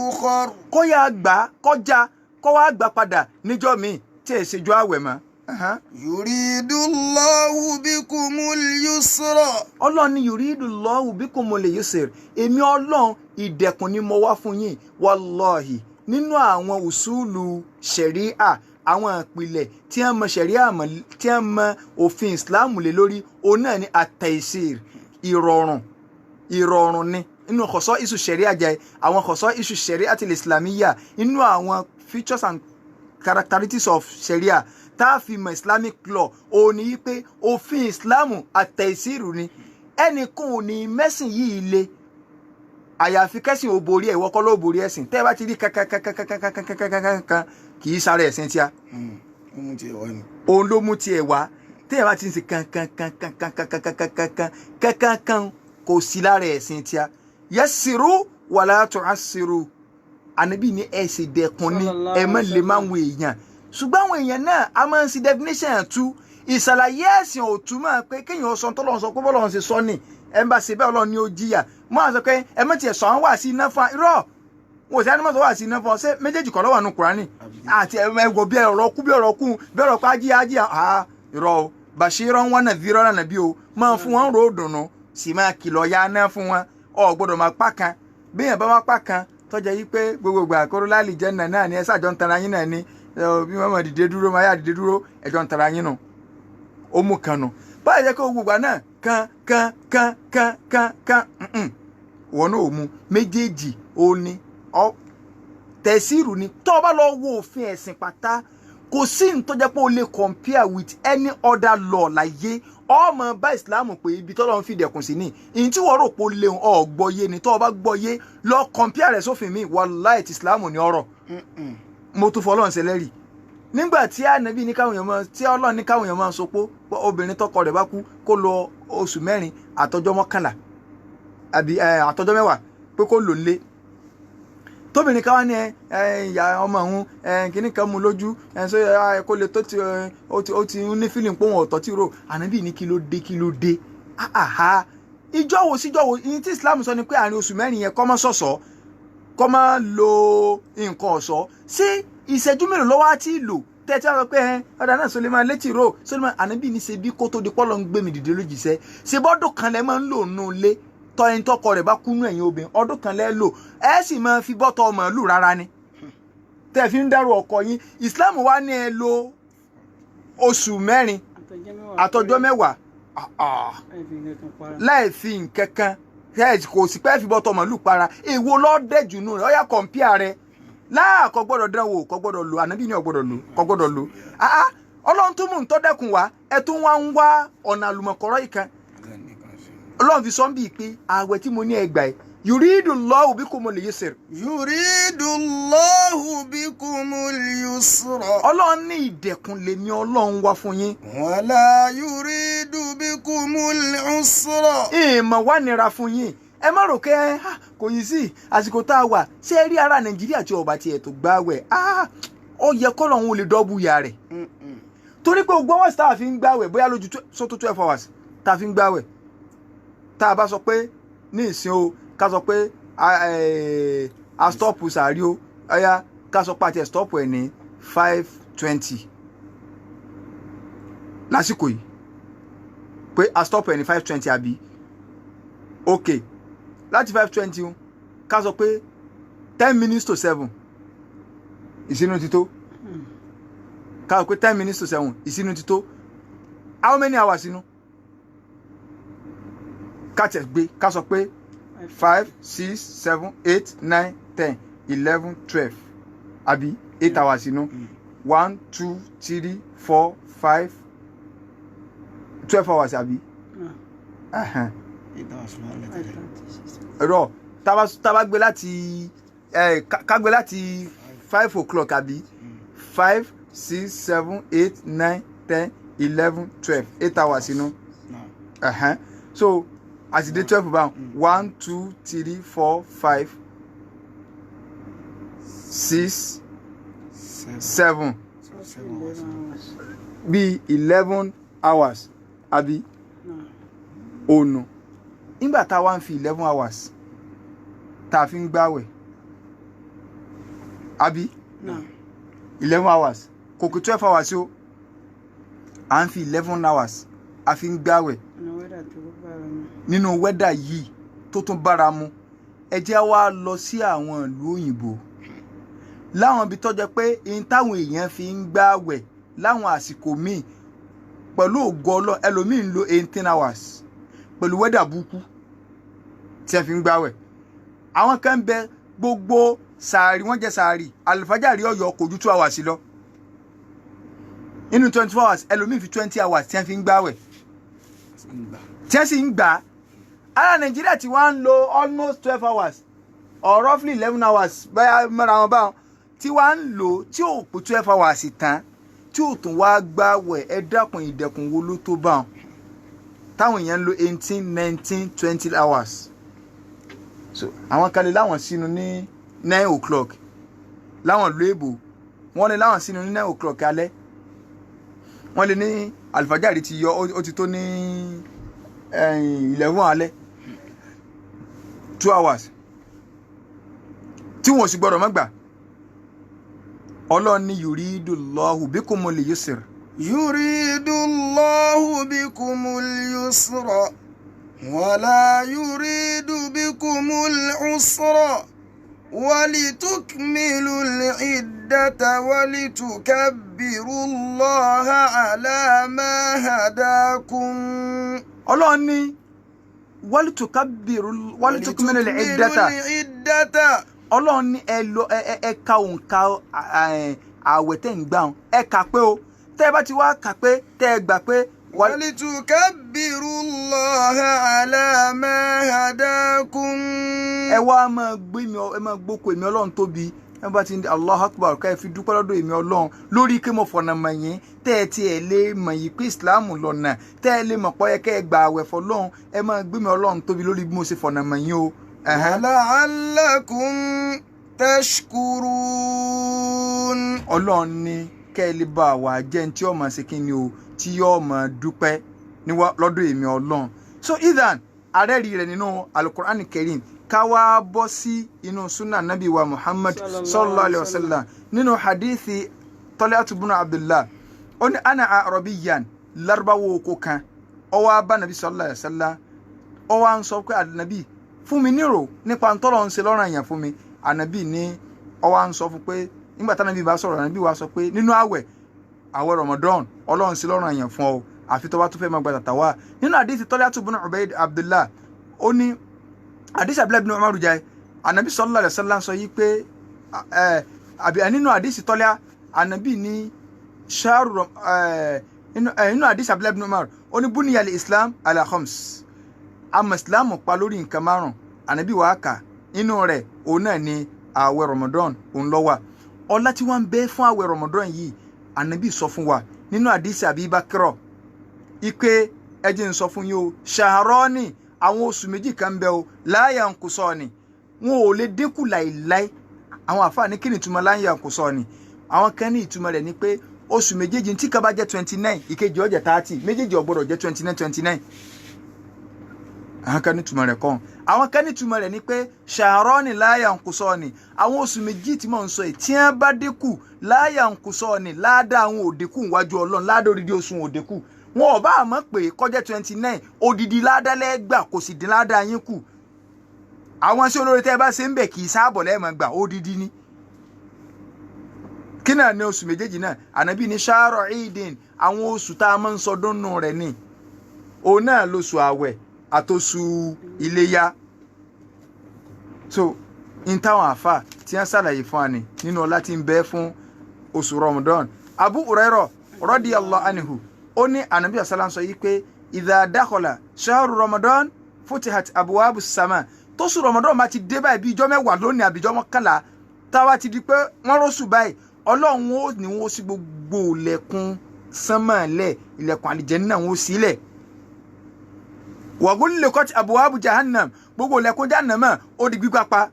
أخر kó yá gbà kọjá kó wá gbà padà níjọ́ mi tí ẹ ṣèjọ àwẹ̀ mọ́. يريد الله بكم اليسر ọlọ́run ní yuridu Allahu bikumul yusr èmi ọlọ́run ìdẹ̀kùn ni mo wá fún yín wallahi nínú àwọn usulu ṣẹ̀ríà àwọn ìpìlẹ̀ tí wọ́n mọ ṣẹ̀ríà mọ̀ tí wọ́n mọ òfin Islam lé lórí òun náà ní at-taysir ìrọ̀rùn ni inú kọ̀sọ́ isu ṣẹ̀ríà jẹ́ àwọn kọ̀sọ́ isu ṣẹ̀ríà àti islamiyya inú àwọn features and characteristics of ṣẹ̀ríà tá a fi mọ̀ islamic law òun ni wípé òfin Islam àtẹ̀síìrù ni ẹnìkan ò ní mẹ́sìn yìí le àyàfi kẹ́sìn ò borí ẹ̀ ìwọ́kọ́ ló borí ẹ̀sìn tẹ́ ẹ bá ti rí kankan kì í sáré ẹ̀sìn tíá òun ló mú tiẹ̀ wá tẹ́ ẹ bá ti ń sìn kankan kò sí lára ẹ̀sìn tíá yassiru wala tu'assiru ànábì ní ẹ ṣe dẹkùn ní ẹ má lè máa ń wo èèyàn ṣùgbọ́n àwọn èèyàn náà a máa ń ṣe definition tú ìṣàlàyé ẹ̀sìn ò túmọ̀ pé kéèyàn sọ tọ́lọ́run sọ pé bọ́lọ́run ṣe sọ ní ẹ bá ṣe bẹ́ẹ̀ Ọlọ́run ni ó jìyà mọ́ àwọn sọ pé ẹ mọ̀ tiẹ̀ sọ àwọn wà sí iná fún irọ́ wọn ò sí ànímọ̀ tó wà sí iná fún ọ ṣé méjèèjì kan ló wà nù Kùránì àti ẹ̀wọ̀ bí ọ̀rọ̀ kú bí ọ̀rọ̀ pa ájí irọ́ o bashiran wa nadhiran nàbí o máa fún wọn rò dùnú sì máa kìlọ̀ ya ná fún wọn ọ gbọ́dọ̀ máa pa kan bí èèyàn bá wá pa kan tọ́jà yí pé gbogbo àkóró láàlì jẹ́ náà ni ẹ ṣàjọ ń tara yín náà ni bí wọ́n mọ̀ dìde dúró máa yá dìde dúró ẹjọ́ ń tara yín nù ó mú kan nù báyìí jẹ́ kó gbogbo náà kan wọn náà ò mú méjèèjì ó ní tẹ̀síìrù ni tó o bá lọ wo òfin ẹ̀sìn pátá kò sí ní tó jẹ́ pé o lè compare with any other law láyé ọmọ bá ìsìláàmù pé ibi tọ́lọ́ ń fi dẹ̀kùn sí ni ìyìn tí wọ́n rò pé ó léun ọ̀gbọ́yé ni tó o bá gbọ́yé lọ compare rẹ̀ sófin mi wàláì tí ìsìláàmù ní ọ̀rọ̀ mo tún fọlọ́run ṣe lẹ́rìí nígbà tí ànábì ní káwọn èèyàn máa tí ọlọ́run ní káwọn èèyàn máa sopó obìnrin tọkọ rẹ̀ bá kú kó lọ oṣù 4 àtọjọ́ 11 àbí àtọjọ́ 10 pé kó lò lé tóbìnrin ká wá ní ìyá ọmọ òun kìíní kan mú lójú so kó lè tó ó ti ní fílìm pé òun ọ̀tọ̀ tí ro ànábì ní kí ló dé ìjọ wo síjọ wo ní tí Islam sọ ni pé àárín oṣù mẹ́rin yẹn kọ́ mọ́ sọ̀sọ́ kọ́ mọ́ lo nǹkan ọ̀ṣọ́ sí ìṣẹ́jú mélòó lọ́wọ́ á ti lò tẹ́tí àwọn pé ọ̀dà náà Sulaimon létí ro Sulaimon ànábì ní ṣe bí kó tó di pọ́lọ́ ń gbé mi dìde lójíṣẹ́ ṣe bọ́dún kan lẹ́ máa ń lò nù lé tọ́yìn tọkọ rẹ̀ bá kúnú ẹ̀yìn obìnrin ọdún kan lẹ́ lò ẹ sì máa fi bọ́tọ̀ ọmọ ìlú rárá ni tẹ́ fi ń dárò ọkọ yín Islam wá ní ẹ lo oṣù mẹ́rin àtọjọ́ mẹ́wàá láì fi nǹkankan kò sí pé fi bọ́tọ̀ ọmọ ìlú para èwo lọ́ọ́ dẹ̀jù nù rẹ̀ ọ̀yà kọ̀ǹpìà rẹ̀ kò gbọ́dọ̀ dánwò kò gbọ́dọ̀ lò ànábì ní kò gbọ́dọ̀ lò Ọlọ́run tún mú ń tọ́dẹ̀kùn wá ẹ tún wá ń wá ọ̀nà àlùmọ̀kọ́rọ́ ìkan Ọlọ́run fi sọ ń bí pé ààwẹ̀ tí mo ní ẹgbàá ẹ̀ yuridullahu bikumul yusr. yuridullahu bikumul yusra. Ọlọ́run ní ìdẹ̀kùn lèmi Ọlọ́run wá fún yín. wala yuridu bikumul usra. ìmọ̀ wá nira fún yín ẹ má rò kẹ́ kò yí sí àsìkò tá a wà ṣé ẹ rí ara Nàìjíríà tí ọba tiẹ̀ tó gbáwẹ̀ ó yẹ k'Ọlọ́run ó lè dọ́bù ya rẹ̀ torí pé gbogbo hours tá a fi ń gbáwẹ̀ bóyá lójú sótó 12 hours tá a fi ń gbáwẹ̀ tá a bá sọ pé ní ìsìn o ká sọ pé a stop sàárì o ọ̀yá ká sọ pé àti ẹ̀ stop ẹ̀ ní 5:20 lásìkò yìí pé a stop ẹ̀ ní 5:20 àbí ok láti 5:20 ká sọ pé 10 minutes to 7 ìsínú ti tó ká sọ pé 10 minutes to 7 ìsínú ti tó how many hours inú ká tẹ̀ gbé ká sọ pé 5, 6, 7, 8, 9, 10, 11, 12 àbí 8 hours inú 1, 2, 3, 4, 5, 12 hours àbí. Ẹ̀rọ tábà gbé láti ká gbé láti 5 o'clock àbí 5, 6, 7, 8, 9, 10, 11, 12 8 hours inú. So as the 12 bound 1, 2, 3, 4, 5, 6, 7 bí 11 hours àbí ònà nígbà tá a wá ń fi 11 hours tá a fi ń gbáwẹ̀ àbí 11 hours kò kò 12 hours o à ń fi 11 hours a fi ń gbáwẹ̀ nínú wẹ́dà yìí tó tún bára mu ẹ jẹ́ wá lọ sí àwọn ìlú òyìnbó láwọn ibi tó jẹ́ pé ihun táwọn èèyàn fi ń gbáwẹ̀ láwọn àsìkò míì pẹ̀lú ògo Ọlọ́run ẹlòmíì ń lo 18 hours pẹ̀lú wẹ́dà burúkú tí ẹ fi ń gbáwẹ̀ àwọn kan bẹ gbogbo sàárì wọ́n jẹ sàárì àlùfájàrí ọ̀yọ́ kò ju 2 hours lọ nínú 24 hours ẹlòmíì fi 20 hours tí ẹ fi ń gbáwẹ̀ tí ẹ sì ń gbà ara Nàìjíríà tí wọ́n ń lo almost 12 hours or roughly 11 hours báyà mọ́ra wọn báwọn tí wọ́n ń lò tí ò pé 12 hours tán tí ò tún wá gbáwẹ̀ ẹ dákun ìdẹ̀kùn wo ló tó bá wọn táwọn èèyàn ń lo 18, 19, 20 hours so àwọn kan lè láwọn sínú ní 9 o'clock láwọn ìlú èbò wọ́n lè láwọn sínú ní 9 o'clock alẹ́ wọ́n lè ní àlùfájàrí ti yọ ó ti tó ní 11 alẹ́ 2 hours tí wọ́n sì gbọ́dọ̀ má gbà Ọlọ́run ní yuridullahu bikumul yusr. yuridullahu bikumul yusra wala yuridu bikumul usra walitukmilul iddata walitukabbirullaha ala ma hadakum. Ọlọ́run ní walitukmilul iddata. Ọlọ́run ní ẹ ka òǹkà àwẹ̀ tẹ́ ń gbà ẹ kà pé o tẹ́ ẹ bá ti wá kà pé tẹ́ ẹ gbà pé. walitukabbirullaha ala ma hadakum. ẹ wá máa gbókò èmi Ọlọ́run tóbi ẹ bá ti ń Allahu Akbar ká ẹ fi dúpẹ́ lọ́dọ̀ èmi Ọlọ́run lórí kí mo fọ̀nà mọ̀ yín tẹ́ ẹ ti ẹ̀ lè mọ̀ yìí pé ìsìláàmù lọ́nà tẹ́ ẹ lè mọ̀ pọ́ yẹ kẹ́ ẹ gbà àwẹ̀ fọlọ́run ẹ máa gbé mi Ọlọ́run tóbi lórí bí mo ṣe fọ̀nà mọ̀ yín o. la'allakum tashkurun. Ọlọ́run ní kẹ́lí bá wa jẹ́ tí ó máa ṣe kí ni o tí yóò máa dúpẹ́ lọ́dọ̀ èmi Ọlọ́run. So idan àrẹ́rì rẹ̀ nínú Al-Qur'an Karim ká wá bọ́ sí inú sunna nabi wa Muhammad sallallahu alayhi wa sallam nínú hadithi Talhat ibn Abdullah ó ní ana arabiyan Lárúbáwá oko kan ó wá bá nabi sallallahu alayhi wa sallam ó wá ń sọ pé ànábì fún mi nírò nípa ntọ́lọ́ ń ṣe lọ́ranyàn fún mi. Ànábì ní ó wá ń sọ fún pé nígbà tí ànábì bá sọ̀rọ̀ ànábì wá sọ pé nínú àwẹ̀ Ramadan Ọlọ́run ṣe lọ́ranyàn fún ọ àfi tó bá tún fẹ́ máa gba tàtàwá. Nínú àdìsí Talhat ibn Abdullah ó ní àdìsí Abdullah ibn Umar jẹ́ ànábì sallallahu alayhi wa sallam sọ yìí pé nínú àdìsí Talhat ànábì ní ṣáàrù nínú àdìsí Abdullah ibn Umar ó ní buniyal Islam ala khams àmọ́ Islam pa lórí nǹkan márùn ànábì wàá kà inú rẹ̀ òun náà ni ààwẹ̀ Ramadan òun ló wà. Ọlá tí wọ́n ń bẹ fún ààwẹ̀ Ramadan yìí ànábì sọ fún wa nínú àdìsí Abi Bakr ipe ẹjẹ ń sọ fún yín o ṣaharọ́ọ̀nì àwọn oṣù méjì kan bẹ o la yanqusani wọn ò lè dínkù láìláì. Àwọn àfáà ní kí ni ìtumọ̀ la yanqusani àwọn kan ní ìtumọ̀ rẹ̀ ni pé oṣù méjèèjì tí kan bá jẹ́ 29 ìkejì ó jẹ́ 30 méjèèjì ò gbọ́dọ̀ jẹ́ 29. Àwọn kan ní ìtumọ̀ rẹ̀ kọ́ àwọn kan ní ìtumọ̀ rẹ̀ ni pé ṣaharọ́ọ̀nì la yanqusani àwọn oṣù méjì tí mò ń sọ yìí tí wọ́n bá dínkù la yanqusani ládàá àwọn òdìkù wájú Ọlọ́run ládàá odidi oṣù òdìkù wọn ò bá àmọ́ pé kọjá 29 odidi ládàá gbà kò sì dín ládàá yín kù. Àwọn sí olórí tẹ́ bá ṣe ń bẹ̀ kì í sáàbọ̀ lẹ́ẹ̀mọ́ gbà odidi ni. Kí náà ní oṣù méjèèjì náà ànábì ní ṣáàrọ̀ ìdín àwọn oṣù tá a máa ń sọdún nù rẹ̀ ni òun náà lóṣù àwẹ̀ àtòṣù iléyá. So in táwọn àfà tí wọ́n ṣàlàyé fún wa ni nínú ọlá tí ń bẹ fún oṣù Ramadan. Abu Hurairah radiyallahu anhu ó ní ànábì sallam sọ yìí pé idha dakhala shahru Ramadan futihat abwabu sama tóṣù Ramadan bá ti dé báyìí bí ijọ́ mẹ́wàá lónìí àbí ijọ́ mọ́kànlá táwa ti di pé wọ́n rọ́ṣù báyìí Ọlọ́run ó ní wọ́n sí gbogbo ilẹ̀kùn sánmà lẹ̀ ilẹ̀kùn àlìjẹ́nnà wọ́n sílẹ̀. Wa ghulliqat abwabu jahannam gbogbo ilẹ̀kùn jahannama ó di gbígbá pa.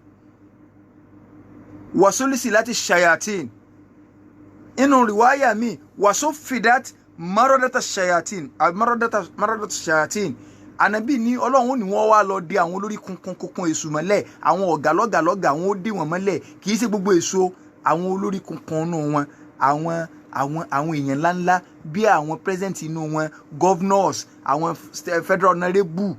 Wa sulsilati shayatin inú riwaya mi wa suffidat maradata shayatin ànábì ní Ọlọ́run ní wọ́n wá lọ dè àwọn olórí kunkun èṣù mọ́lẹ̀ àwọn ọ̀gá lọ́gà wọ́n ó dè wọ́n mọ́lẹ̀ kì í ṣe gbogbo èso àwọn olórí kunkun inú wọn àwọn èèyàn ńláńlá bí àwọn president inú wọn governors àwọn federal honorable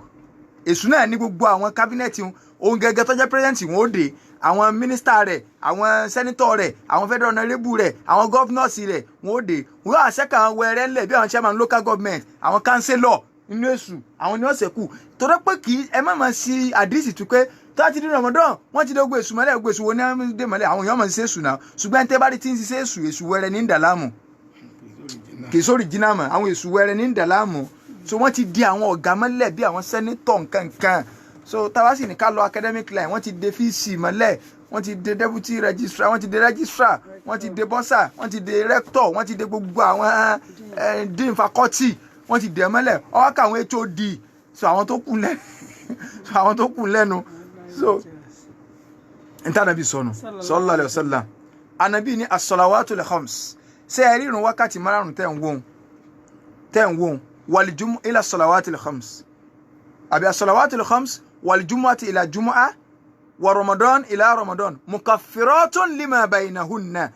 èṣù náà ní gbogbo àwọn cabinet ohun gẹ́gẹ́ tó jẹ́ president wọn ó dè àwọn mínísítà rẹ̀ àwọn sẹ́nítọ̀ rẹ̀ àwọn federal honorable rẹ̀ àwọn governors rẹ̀ wọ́n ó dè wọ́n á ṣẹ́ka àwọn wẹ̀rẹ́ ńlẹ̀ bí àwọn chairman local government àwọn councillor inú èṣù àwọn ni wọ́n ṣẹ̀kù torí pé kì í ẹ má máa ṣe àdísì tún pé tó bá ti di Ramadan wọ́n ti dé gbogbo èṣù mọ́lẹ̀ gbogbo èṣù wo ní wọ́n dé mọ́lẹ̀ àwọn èèyàn máa ṣe èṣù náà ṣùgbọ́n tẹ́ bá rí tí ń ṣiṣẹ́ èṣù wẹ̀rẹ̀ ní ìdàlámù kì í sórí jìnnà mọ́ àwọn èṣù wẹ̀rẹ̀ ní ìdàlámù so wọ́n ti di àwọn ọ̀gá mọ́lẹ̀ bí àwọn sẹ́nítọ̀ nǹkankan so táwa sì ní ká lọ academic line wọ́n ti dé fíìsì mọ́lẹ̀ wọ́n ti dé deputy registrar wọ́n ti dé registrar wọ́n ti dé bursar wọ́n ti dé rector wọ́n ti dé gbogbo àwọn dean faculty wọ́n ti dẹ̀ mọ́lẹ̀ ọwọ́ káwọn HOD so àwọn tó kù lẹ́nu so ntànàbí sọnù sallallahu alaihi wasallam ànàbí ní as-salawatul khams ṣe ẹ̀rí ìrun wákàtí márùn tẹ́ ń wọ́n wal-jumu'a ila as-salawatil khams àbí as-salawatul khams wal-jumu'ati ila jumu'a wa Ramadan ila Ramadan mukaffiratun lima baynahunna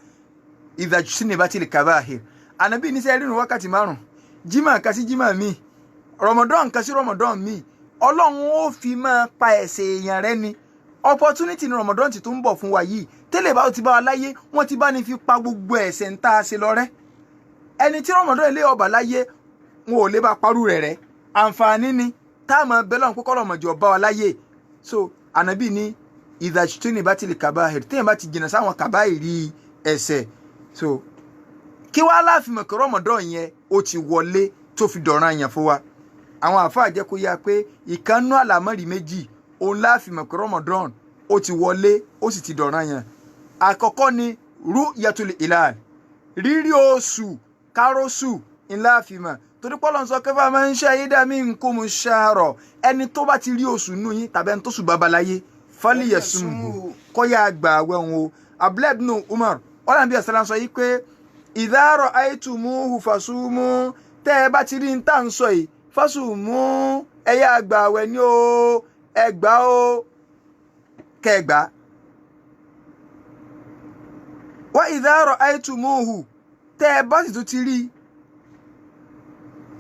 idha ijtanibatil kaba'ir ànàbí ní ṣe ẹ̀rí ìrun wákàtí márùn jimá kasi jimá mi Ramadan kasi Ramadan mi Ọlọ́run ó fi máa pa ẹ̀ṣẹ̀ èèyàn rẹ́ ni opportunity ní Ramadan ti tó ń bọ̀ fún wa yìí tẹ́lẹ̀ bá ti bá wa láyé wọ́n ti bá ní fi pa gbogbo ẹ̀ṣẹ̀ ń tá a ṣe lọ rẹ́ ẹni tí Ramadan ilé ọba láyé wọn ò lè bá parú rẹ̀ rẹ́ àǹfààní ni táàmù bẹ́lọ̀n pé kọ́lọ́mọ̀jì ọba wa láyé so ànábì ní ìdàjútúni bá ti lè kàbáhìrì téèyàn bá ti jìnnà sáwọn kàbáhìrì ẹ̀ṣẹ̀ so kí wàá láàfin mọ̀ kí Ramadan yẹn ó ti wọlé tó fi dọ̀ràn yẹn fún wa àwọn àfáà jẹ́ kó yá pé ìkànnú àlámọ̀rí méjì òun láàfin mọ̀ kí Ramadan ó ti wọlé ó sì ti dọ̀ràn yẹn àkọ́kọ́ ni ru'yatul hilal rírí oṣù kárọ́sù ńlá àfihàn torí pọ́lọ́ ń sọ kẹfà máa ń ṣe ayédàmí nǹkan mu ṣàárọ̀ ẹni tó bá ti rí oṣù nù yín tàbí ẹni tó sùn babaláyé falyasumhu kó yá gba àwẹ̀ wọn o. Abdullah ibn Umar ọ̀là bí ẹ̀sán sọ yìí pé idha ra'aytumuhu fasumu tẹ́ ẹ bá ti rí ń tà ń sọ yìí fasumu ẹ yá gba àwẹ̀ ni o ẹ gbà o kẹgbà. Wa idha ra'aytumuhu tẹ́ ẹ bá sì tún ti rí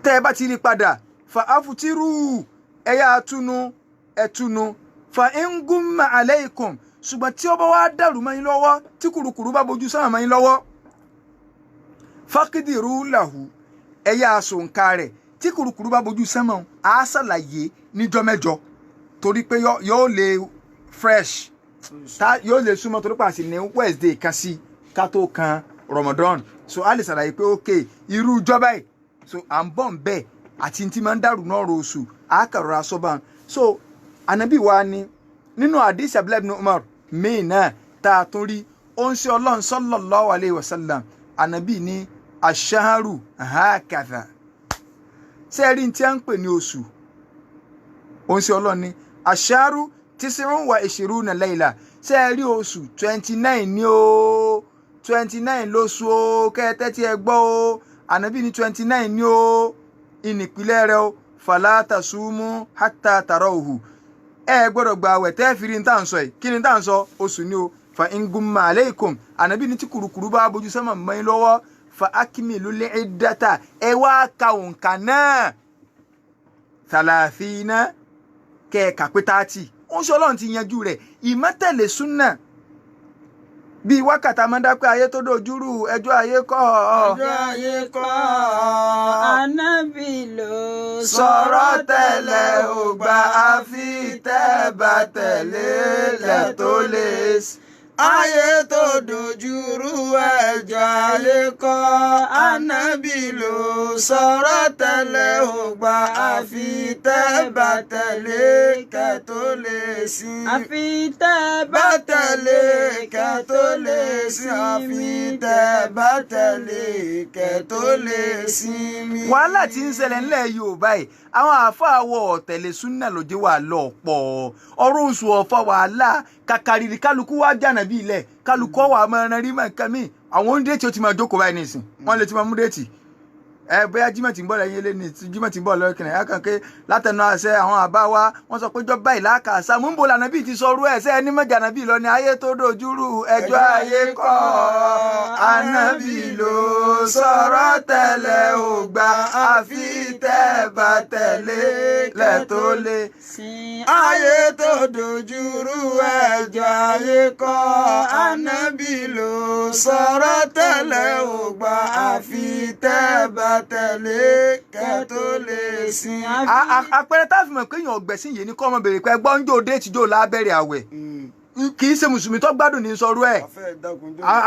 tẹ́ ẹ bá ti rí padà fa afutiru ẹ yá túnú ẹ túnú fa in gumma alaykum ṣùgbọ́n tí ó bá wá dàrú mọ́ yín lọ́wọ́ tí kùrùkùrù bá bojú sánmà mọ́ yín lọ́wọ́ fakidiru lahu ẹ yá sòǹkà rẹ̀ tí kùrùkùrù bá bojú sánmà á ṣàlàyé níjọ́ mẹ́jọ torí pé yóò lè fresh yóò lè súnmọ́ torí pàṣẹ ní Wednesday kan sí ká tó kan Ramadan so a lè ṣàlàyé pé ok irú ìjọba yìí so à ń bọ̀ ń bẹ̀ àti tí máa ń dàrú náà ro oṣù àkàrọ̀ asọ́bà so anabi wa ni nínú hadith Abdullah ibn Umar míì náà tá a tún rí ó ń ṣe Ọlọ́run sallallahu alayhi wa sallam anabi ní aṣáárù hakadha ṣe rí tí a ń pè ní oṣù ó ń ṣe Ọlọ́run ní aṣáárù tisirun wa ishiruna layla ṣe rí oṣù 29 ní o 29 lóṣù o kẹ́ẹ̀tẹ́ tí ẹ gbọ́ o anabi ní 29 ní o ìnìpìlẹ̀ rẹ o fala tasumu hatta tarawhu ẹ gbọ́dọ̀ gba àwẹ̀ tẹ́ fi rí ń tà ń sọ yìí kí ni ń tà ń sọ oṣù ni o fa in gumma alaykum anabi ní tí kùrùkùrù bá bójú sánmà mọ́ yín lọ́wọ́ fa akmilul iddata ẹ wá ka òǹkà náà 30 kẹ́ẹ̀ka pé 30 ó ń sọ Ọlọ́run ti yanjú rẹ̀ ìmọ̀tẹ̀lẹ̀ súnà bí wákàtí amádápẹ́ ayé tó dojúrú ẹjọ́ ayé kọ́ ẹjọ́ ayé kọ́ Ànábì ló sọ̀rọ̀ tẹ́lẹ̀ ò gbà àfi tẹ́ bá tẹ̀lé lẹ̀ tó lè ayé tó dojúrú ẹjọ́ ayé kọ́ Ànábì ló sọ̀rọ̀ tẹ́lẹ̀ ò gbà àfi tẹ́ bá tẹ̀lé kẹ́ tó lè sìn. àfi tẹ́ bá tẹ̀lé kẹ́ tó lè sìn. àfi tẹ́ bá tẹ̀lé kẹ́ tó lè sìn. wàhálà tí ń ṣẹlẹ̀ ńlẹ̀ Yorùbá yìí àwọn àáfàá wọ ọ̀tẹ̀lẹ̀ súnà lòdì wà lọ pọ̀ ọ̀rọ̀ oṣù ọ̀fà wàhálà kàkàrìrì kálukú wá jànà bí ilẹ̀ kálukú wà máa ran rí màkà mí àwọn oúnjẹ tí ó ti máa jókòó báyìí nìsín wọ́n lè ti máa mú déètì bóyá Jímọ̀ tí ń bọ̀ lẹ́yìn ilé ní Jímọ̀ tí ń bọ̀ lọ́kìnrin ẹ̀yà kan ké látẹnu àṣẹ àwọn àbá wa wọ́n sọ pé jọba ìlàkà àṣà mú ń bò lànà bíi ti sọrú ẹ̀ sẹ́ ẹni mọ̀jà nàbí lọ ní ayé tó dojúrú ẹjọ́ ayé kọ́ Ànábì ló sọ̀rọ̀ tẹ́lẹ̀ ò gbà àfi tẹ́ bá tẹ̀lé lẹ̀ tó lè sìn. ayé tó dojúrú ẹjọ́ ayé kọ́ Ànábì ló sọ̀rọ̀ tẹ́lẹ̀ ò gbà àfi tẹ́ bá tẹ̀lé kẹ́ tó lè sìn. àpẹẹrẹ tá a fi mọ̀ pé èèyàn ọ̀gbẹ̀sìn yìí ní kọ́ ọmọ bèrè pé ẹgbọ́n ń jó déètì jó lábẹ́rẹ́ àwẹ̀ kì í ṣe mùsùlùmí tó gbádùn ní sọrú ẹ̀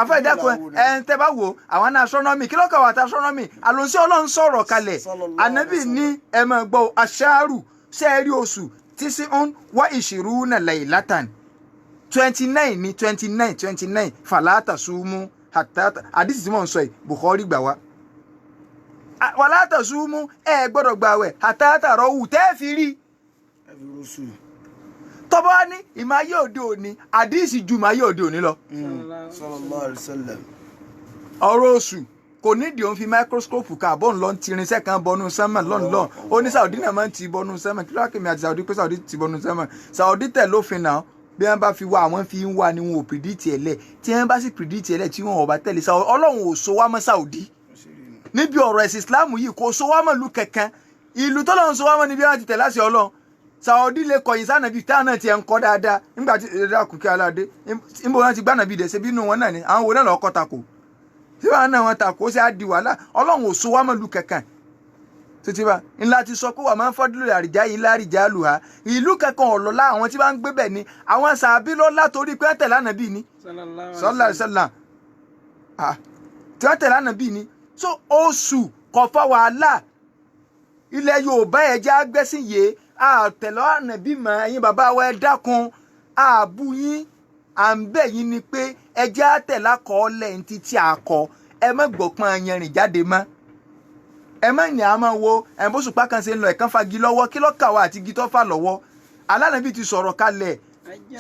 àfẹ́ ìdákun ẹ̀ ń tẹ́ bá wò àwọn ní astronomy kí ló kà wà tá astronomy àlòsí Ọlọ́run sọ̀rọ̀ kalẹ̀ Ànábì ní ẹ máa gbọ́ aṣáárù ṣẹ́ẹ̀rí oṣù tis'un wa ishiruna laylatan 29 ní 29 fala tasumu hatta àdìsí tí mò ń sọ yìí Bukhari gbà wá wala tasumu ẹ gbọ́dọ̀ gbààwẹ̀ hatta tarawu tẹ́ fi rí tọ́bọ́ ní ìmọ̀ ayé òde òní àdìsí ju ìmọ̀ ayé òde òní lọ. sallallahu alaihi wasallam. ọ̀rọ̀ oṣù kò nídìí òun fi microscope ká bọ́ọ̀n lọ́n ti irinṣẹ́ kan bọ́nú sẹ́mà lọ́nlọ́n ó ní Saudi náà máa ń ti bọ́nú sẹ́mà kí ló wá kèmí àti Saudi pé Saudi ti bọ́nú sẹ́mà Saudi tẹ̀ lófin náà bí wọ́n bá fi wá àwọn fi ń wá ni wọn ò pìdítì ẹ̀ lẹ̀ tí wọ́n bá sì pìdítì ẹ̀ lẹ̀ tí wọn ò bá tẹ̀lé Saudi Ọlọ́run ò so wá mọ́ Saudi níbi ọ̀rọ̀ ẹ̀sìn Islam yìí kò so wá mọ́ ìlú kankan ìlú tọ́lọ́run so wá mọ́ níbi wọn ti tẹ̀ láti Ọlọ́run Saudi lè kọ̀yìn sànàbí táwọn náà ti ẹ̀ ń kọ́ dáadáa nígbà tí ẹ̀dá kùkẹ́ aládé níbo wọn ti gbá nàbí dẹ̀ ṣe bí inú wọn náà ni àwọn wo náà lọ́ọ́ kọ́ tako tí wọn náà wọn tako ó sì á di wàhálà Ọlọ́run ò so wá mọ́ ìlú kankan títí bá ńlá ti sọ pé wà máa ń fọ́dúró àrìjá yìí lárìjá lù á ìlú kankan ọ̀lọ́lá àwọn tí bá ń gbé bẹ̀ ni àwọn sàbí lọ́lá torí pé wọ́n tẹ̀lé ànàbí ni sallallahu alaihi wasallam tí wọ́n tẹ̀lé ànàbí ni so oṣù kọ̀fà wàhálà ilẹ̀ Yorùbá ẹ̀ jẹ́ agbẹ́sìn yìí àtẹ̀lọ́ ànàbí mọ̀ ẹ̀yin bàbá wa ẹ dákun àbú yín à ń bẹ̀ yín ni pé ẹ jẹ́ àtẹ̀lá kọ́ọ́lẹ̀ ní títí àkọ́ ẹ má gbọ̀pọ̀n ẹ̀yẹrìn jáde mọ́ ẹ má ní a máa wo ẹ̀bùsùpá kan ṣe ń lọ ẹ̀kan fagi lọ́wọ́ kí ló kà wá àti igi tó fà lọ́wọ́ alánàbí ti sọ̀rọ̀ kalẹ̀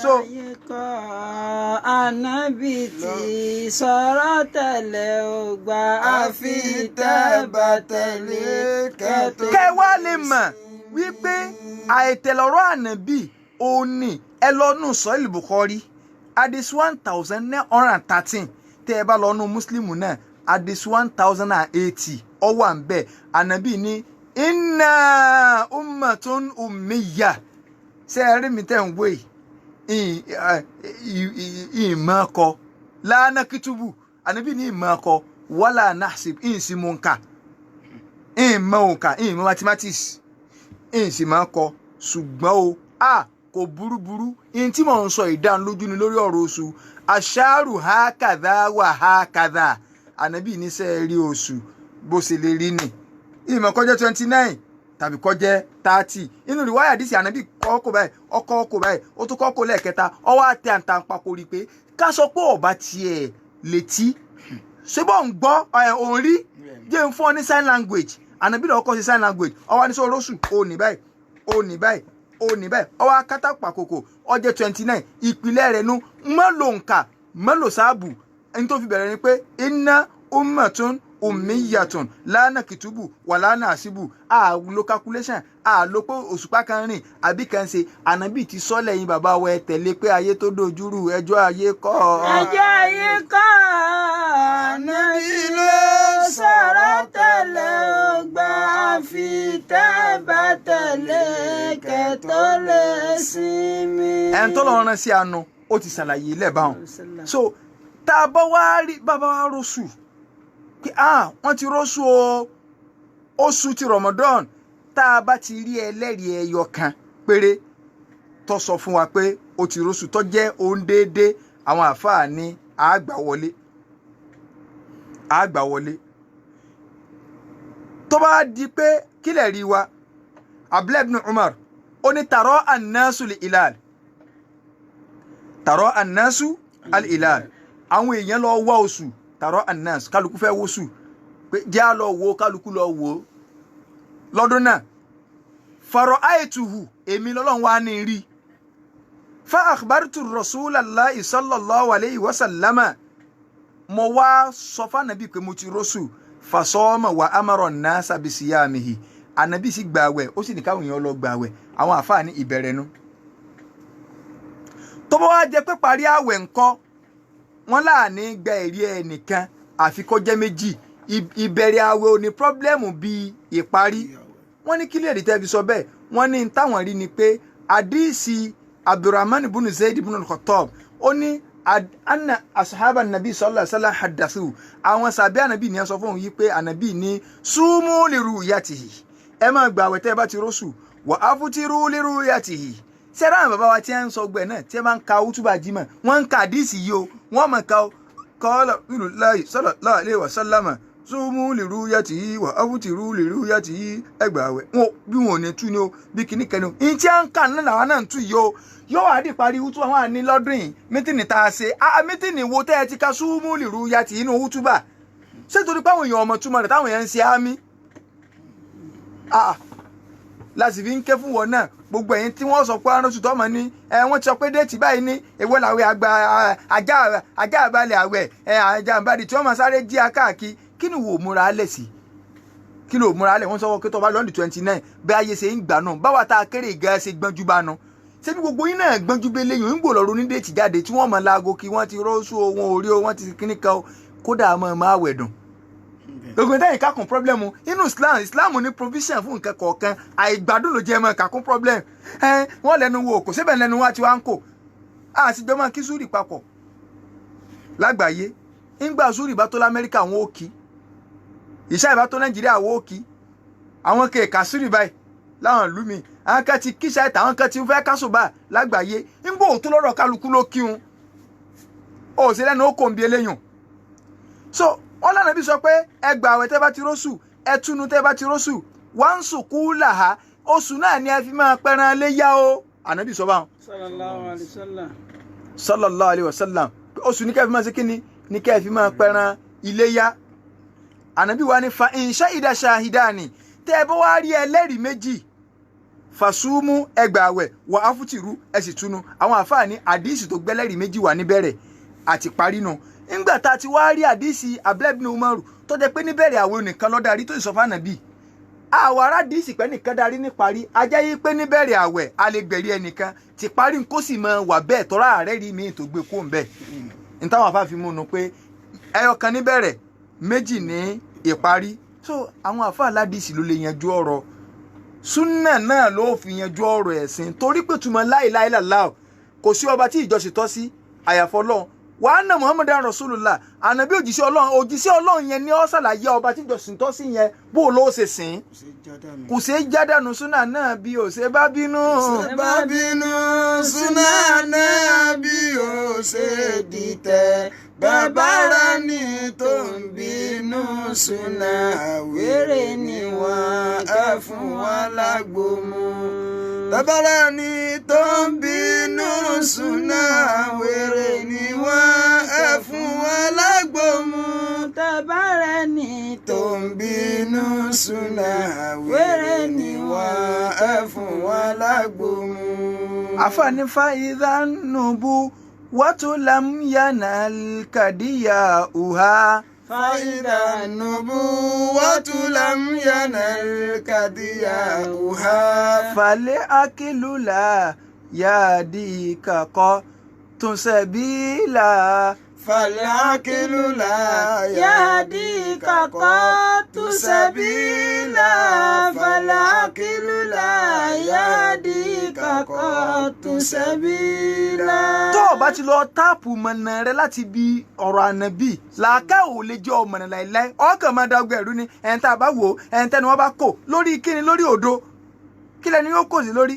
so ànábì tí sọ̀rọ̀ tẹ̀lé ò gbà àfi tẹ́ bá tẹ̀lé kẹ́tọ́. kẹ́ wá lè mọ̀ wípé àìtẹ̀lọ́rọ̀ ànábì òní ẹ lọ́nu sọ́ìlì Bukhari hadith 1913 tẹ́ ẹ bá lọ́nu Muslim náà hadith 1080 ó wà ńbẹ̀ ànábì ní inna ummatun ummiya ṣe rí mi tẹ́ ń wé ìmọ̀ kọ lánà kìtùbù ànábì ní ìmọ̀ kọ wàlà nahsib ìsìmọ̀ǹkà ìmọ̀ òǹkà ìmọ̀ mathematics ìsìmọ̀ kọ ṣùgbọ́n o kò burúburú in tí mò ń sọ ìdánilójú ni lórí ọ̀rọ̀ oṣù aṣáàrù hákàdá wà hákàdá ànábì ní sẹ́ rí oṣù bó ṣe lè rí ni ìmọ̀ kọjá 29 tàbí kọjá 30 inú ìwáyà dísì ànábì kọ́kọ́ báyìí ọkọ̀ báyìí ó tún kọ́kọ́ lẹ́ẹ̀kẹta ọwọ́ àti àǹtàǹpàkò rí pé ká sọ pé ọba tiẹ̀ létí ṣé bọ́ ń gbọ́ òun rí jẹ́ ń fún ọ ní sign language ànábì lọ́kọ́ sí sign language ọwọ́ ní sọ oróṣù ó ní báyìí ó ní báyìí ó ní báyìí ọwọ́ akátàpàkòkò ọjọ́ 29 ìpìlẹ̀ rẹ̀ nu mọ́lò nǹka mọ́lò sáàbù ẹni tó fi bẹ̀rẹ̀ ni pé inna ummatun ummiyatun lánà kìtùbù wà lánà àṣìbù lo calculation lo pé òṣùpá kan rìn àbí kan ṣe ànábì ti sọ lẹ́yìn bàbá wa ẹ tẹ̀lé pé ayé tó dojúrú ẹjọ́ ayé kọ́. ẹjọ́ ayé kọ́ ànábì ló sọ̀rọ̀ tẹ̀lé ó gbà àfi tẹ́ bá tẹ̀lé kẹ́tọ́ lè sinmi. ẹn tó lọ́ọ́ rán sí àánú ó ti ṣàlàyé ilẹ̀ báwọn so tá a bá wá rí bàbá wa rọ́ṣù pé wọ́n ti rọ́ṣù o oṣù ti Ramadan tá a bá ti rí ẹlẹ́rìí ẹyọ kan péré tó sọ fún wa pé ó ti rọ́ṣù tó jẹ́ ohun déédéé àwọn àfáà ní àgbà wọlé tó bá di pé kílẹ̀ rí wa Abdullah ibn Umar ó ní tàrọ́ annasu al-hilal àwọn èèyàn lọ wá oṣù tàrọ́ annas kálukú fẹ́ wóṣù pé jẹ́ á lọ wo kálukú lọ wò ó lọ́dún náà farọ àìtùhù èmi lọ́lọ́run wá ní rí fa akhbartu rasulallahi sallallahu alayhi wa sallama mo wá sọ fánàbí pé mo ti rọ́ṣù fasọ́ọ́mọ̀ wa amara nasa bisiyamihi ànàbí sì gbààwẹ̀ ó sì ní káwọn èèyàn lọ gbààwẹ̀ àwọn àfáà ní ìbẹ̀rẹ̀ nu tó bá wá jẹ́ pé parí àwẹ̀ ńkọ́ wọ́n láàní gba ẹ̀rí ẹnìkan àfi kó jẹ́ méjì ìbẹ̀rẹ̀ àwẹ̀ ò ní pọ́blẹ́mù bíi ìparí wọ́n ní kílẹ̀ èdè tẹ́ fi sọ bẹ́ẹ̀ wọ́n ní táwọn rí ni pé àdìsí Abdurrahman ibn Zayd ibn al-Khattab ó ní anna asahaba nabi sallallahu alaihi wasallam hadathu àwọn sàbí ànàbí ni sọ fún òun yìí pé ànàbí ní súnmú li ru'yatihi ẹ máa gbà àwẹ̀ tẹ́ ẹ bá ti rọ́ṣù wa afutiru li ru'yatihi sẹ́rà àwọn bàbá wa tí wọ́n ń sọ gbẹ̀ náà tí wọ́n máa ń ka útúbà jímọ̀ wọ́n ń ka àdìsí yìí o wọ́n mọ̀ ká qala Rasulullahi sallallahu alaihi wasallam súnmú li ru'yatihi wa afutiru li ru'yatihi ẹgbà àwẹ̀ wọn bí wọn ò ní tú ni o bí kìíní kẹ́ni o ìyẹn tí wọ́n ń kà náà làwọn náà ń tú yìí o yóò wá di parí útúbà wọn ní lọ́dún yìí mítìnì tá a ṣe mítìnì wo tẹ́ ẹ ti ka súnmú li ru'yatihi inú útúbà ṣé torí pé àwọn èèyàn ọmọ túmọ̀ rẹ̀ táwọn èèyàn ń ṣe ámì láti fi ń ké fún wọn náà gbogbo ẹ̀yin tí wọ́n sọ pé aránṣù tó mọ̀ ní wọ́n ti sọ pé déètì báyìí ní èwo làwẹ̀ àgbà ajá àbálẹ̀ àwẹ̀ ajá àbálẹ̀ tí wọ́n máa sáré jí akáàkí kí ni wò múra alẹ̀ sí kí ni wò múra alẹ̀ wọ́n sọ pé tó bá lọ́ndì 29 bí ayé ṣe ń gbà náà báwa tá a kéré ìgá ṣe gbọ́njú bá náà ṣé bí gbogbo yín náà gbọ́njú bẹ́ lẹ́yìn ń gbòòrò ní déètì jáde tí wọ́n mọ̀ láago kí wọ́n ti rọ́ṣù wọn orí o wọ́n ti kíní kan kódà mọ̀ máa wẹ̀ dùn gbogbo ìdáyìn kakùn pọ́blẹ́mù inú Islam ní provision fún nǹkan kọ̀ọ̀kan àìgbádùn ló jẹ́ mọ́ kakùn problem wọ́n lẹ́nu wo kò síbẹ̀ lẹ́nu wá tí wá ń kò àtijọ́ máa kí súrì papọ̀ lágbàáyé ńgbà súrì bá tó l'Amẹ́ríkà àwọn ó kí ìṣá ìbá tó Nàìjíríà àwọn ó kí àwọn kèèkà súrì báyìí láwọn ìlú mi àwọn kan ti kíṣà ìta àwọn kan ti fẹ́ kásùbà lágbàáyé ńgbà òtún lọ́rọ̀ kálukú ló kíhun ó sì lẹ́nu ó kò ń bi eléyùn so wọ́n lánàá bí sọ pé ẹ gbà àwẹ̀ tẹ́ bá ti rọ́ṣù ẹ túnú tẹ́ bá ti rọ́ṣù wá ń sùkú làhá oṣù náà ni ẹ fi máa pẹran léyà o ànábì sọ báwọn. sallallahu alaihi wasallam oṣù ní kẹ́ fi máa ṣe kíni ní kẹ́ fi máa pẹran iléyà ànábì wa ní fa in shahida shahidani tẹ́ ẹ bá wá rí ẹlẹ́rìí méjì fasumu ẹgbààwẹ̀ wà áfútìrú ẹ sì túnu. Àwọn àfáà ní àdísì tó gbẹ́lẹ́rìí méjì wà níbẹ̀rẹ̀ àti parí nù. Nígbà tá a ti wá rí àdísì Abdullahi ibn Umar tó jẹ́ pé níbẹ̀rẹ̀ àwọn nìkan ló darí tó sì sọ fún Ànábì. Àwọn ará àdísì pé nìkan darí ní parí ajá yí pé níbẹ̀rẹ̀ àwẹ̀ a lè gbẹ̀rí ẹnìkan ti parí kó sì mọ wà bẹ́ẹ̀ tọ́ra ààrẹ rí mi tó gbé kó ń bẹ̀. Ní táwọn àfáà fi mú un pé ẹyọkan níbẹ̀rẹ̀ méjì ní ìparí. So àwọn àfáà aládìsí ló lè yanjú ọ̀rọ̀ súnà náà ló fi yanjú ọ̀rọ̀ ẹ̀sìn torí pé túmọ̀ la ilaha illallah kò sí ọba tí ìjọsìn tọ́ sí àyàfọ́ Ọlọ́run wa anna Muhammadan Rasulullah ànábì òjíṣẹ́ Ọlọ́run yẹn ni ó ṣàlàyé ọba tí ìjọsìn tọ́ sí yẹn bó ló ṣe sìn kò ṣe jádànù súnà náà bí ó ṣe bá bínú súnà náà bí ó ṣe dìtẹ̀ bàbára ní tó ń bínú súnà wèrè ni wọ́n ẹ fún wa lágbo mu. Bàbára ní tó ń bínú súnà wèrè ni wọ́n ẹ fún wa lágbo mu. Bàbára ní tó ń bínú súnà wèrè ni wọ́n ẹ fún wa lágbo mu. àfààní fàìdá nùbú wàtúlàm yanal kàdíyà uha. فإذا النبوة لم ينل كدياؤها فالأكل لا يهديك قط سبيلا. فالأكل لا يهديك قط سبيلا. فالأكل لا يهديك قط سبيلا. tó o bá ti lọ táàpù mọ̀nà rẹ láti bi ọ̀rọ̀ ànábì làákà ò lè jẹ́ ọmọnà láìláì ọkàn máa dàgbà ẹ̀rú ni ẹ̀ń tá a bá wò ẹ̀ń tẹ́ni wọ́n bá kò lórí kíni lórí òdo kí lẹni yóò kò sí lórí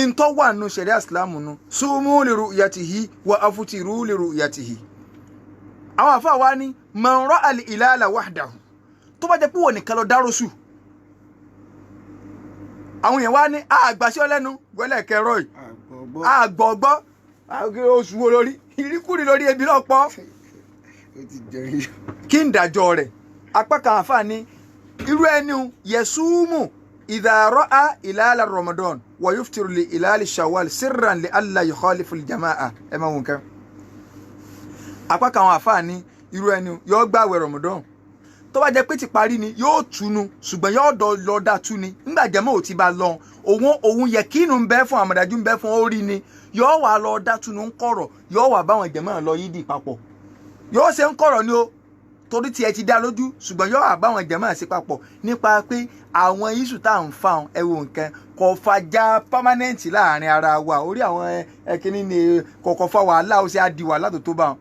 ìntọ́ wà nù ṣẹ̀ríà ìsìlámù nù sumu li ru'yatihi wa afutiru li ru'yatihi. àwọn àfáà wa ní man ra'a al-hilala wahdahu tó bá jẹ́ pé wọ́n nìkan lọ dárosù àwọn èèyàn wá ní àgbàṣe ọlẹ́nu gbọ́lẹ̀ kẹrọ yìí àgbọ̀gbọ́ oṣù wo lórí ìríkùrí lórí ebi náà pọ̀ kí n dájọ́ rẹ̀ apá kan àfáà ní irú ẹni yẹ̀sùmù idha ra'a hilala Ramadan wa yuftiru li hilali Shawwal sirran li alla yukhalifu al-jama'a ẹ máa wọn kan apá kan àfáà ní irú ẹni yóò gbààwẹ̀ Ramadan tó bá jẹ́ pé ti parí ni yóò túnu ṣùgbọ́n yóò lọ dá tú ni nígbà jẹ́mọ́ ò ti bá lọ òun yẹ kínú ń bẹ fún àmọ̀dájú ń bẹ fún orí ni yóò wà lọ dá túnu ń kọ̀rọ̀ yóò wà báwọn jẹ́mọ́ lọ yídì papọ̀ yóò ṣe ń kọ̀rọ̀ ni o torí tiẹ̀ ti dá lójú ṣùgbọ́n yóò wà báwọn jẹ́mọ́ sí papọ̀ nípa pé àwọn iṣu tá à ń fa ẹ̀wọ̀n nǹkan kò fàjà permanent láàrin ara wa orí àwọn ẹ̀kíní ni kọ̀ọ̀kan fa wàhálà ó ṣe á di wàhálà tó bá wọn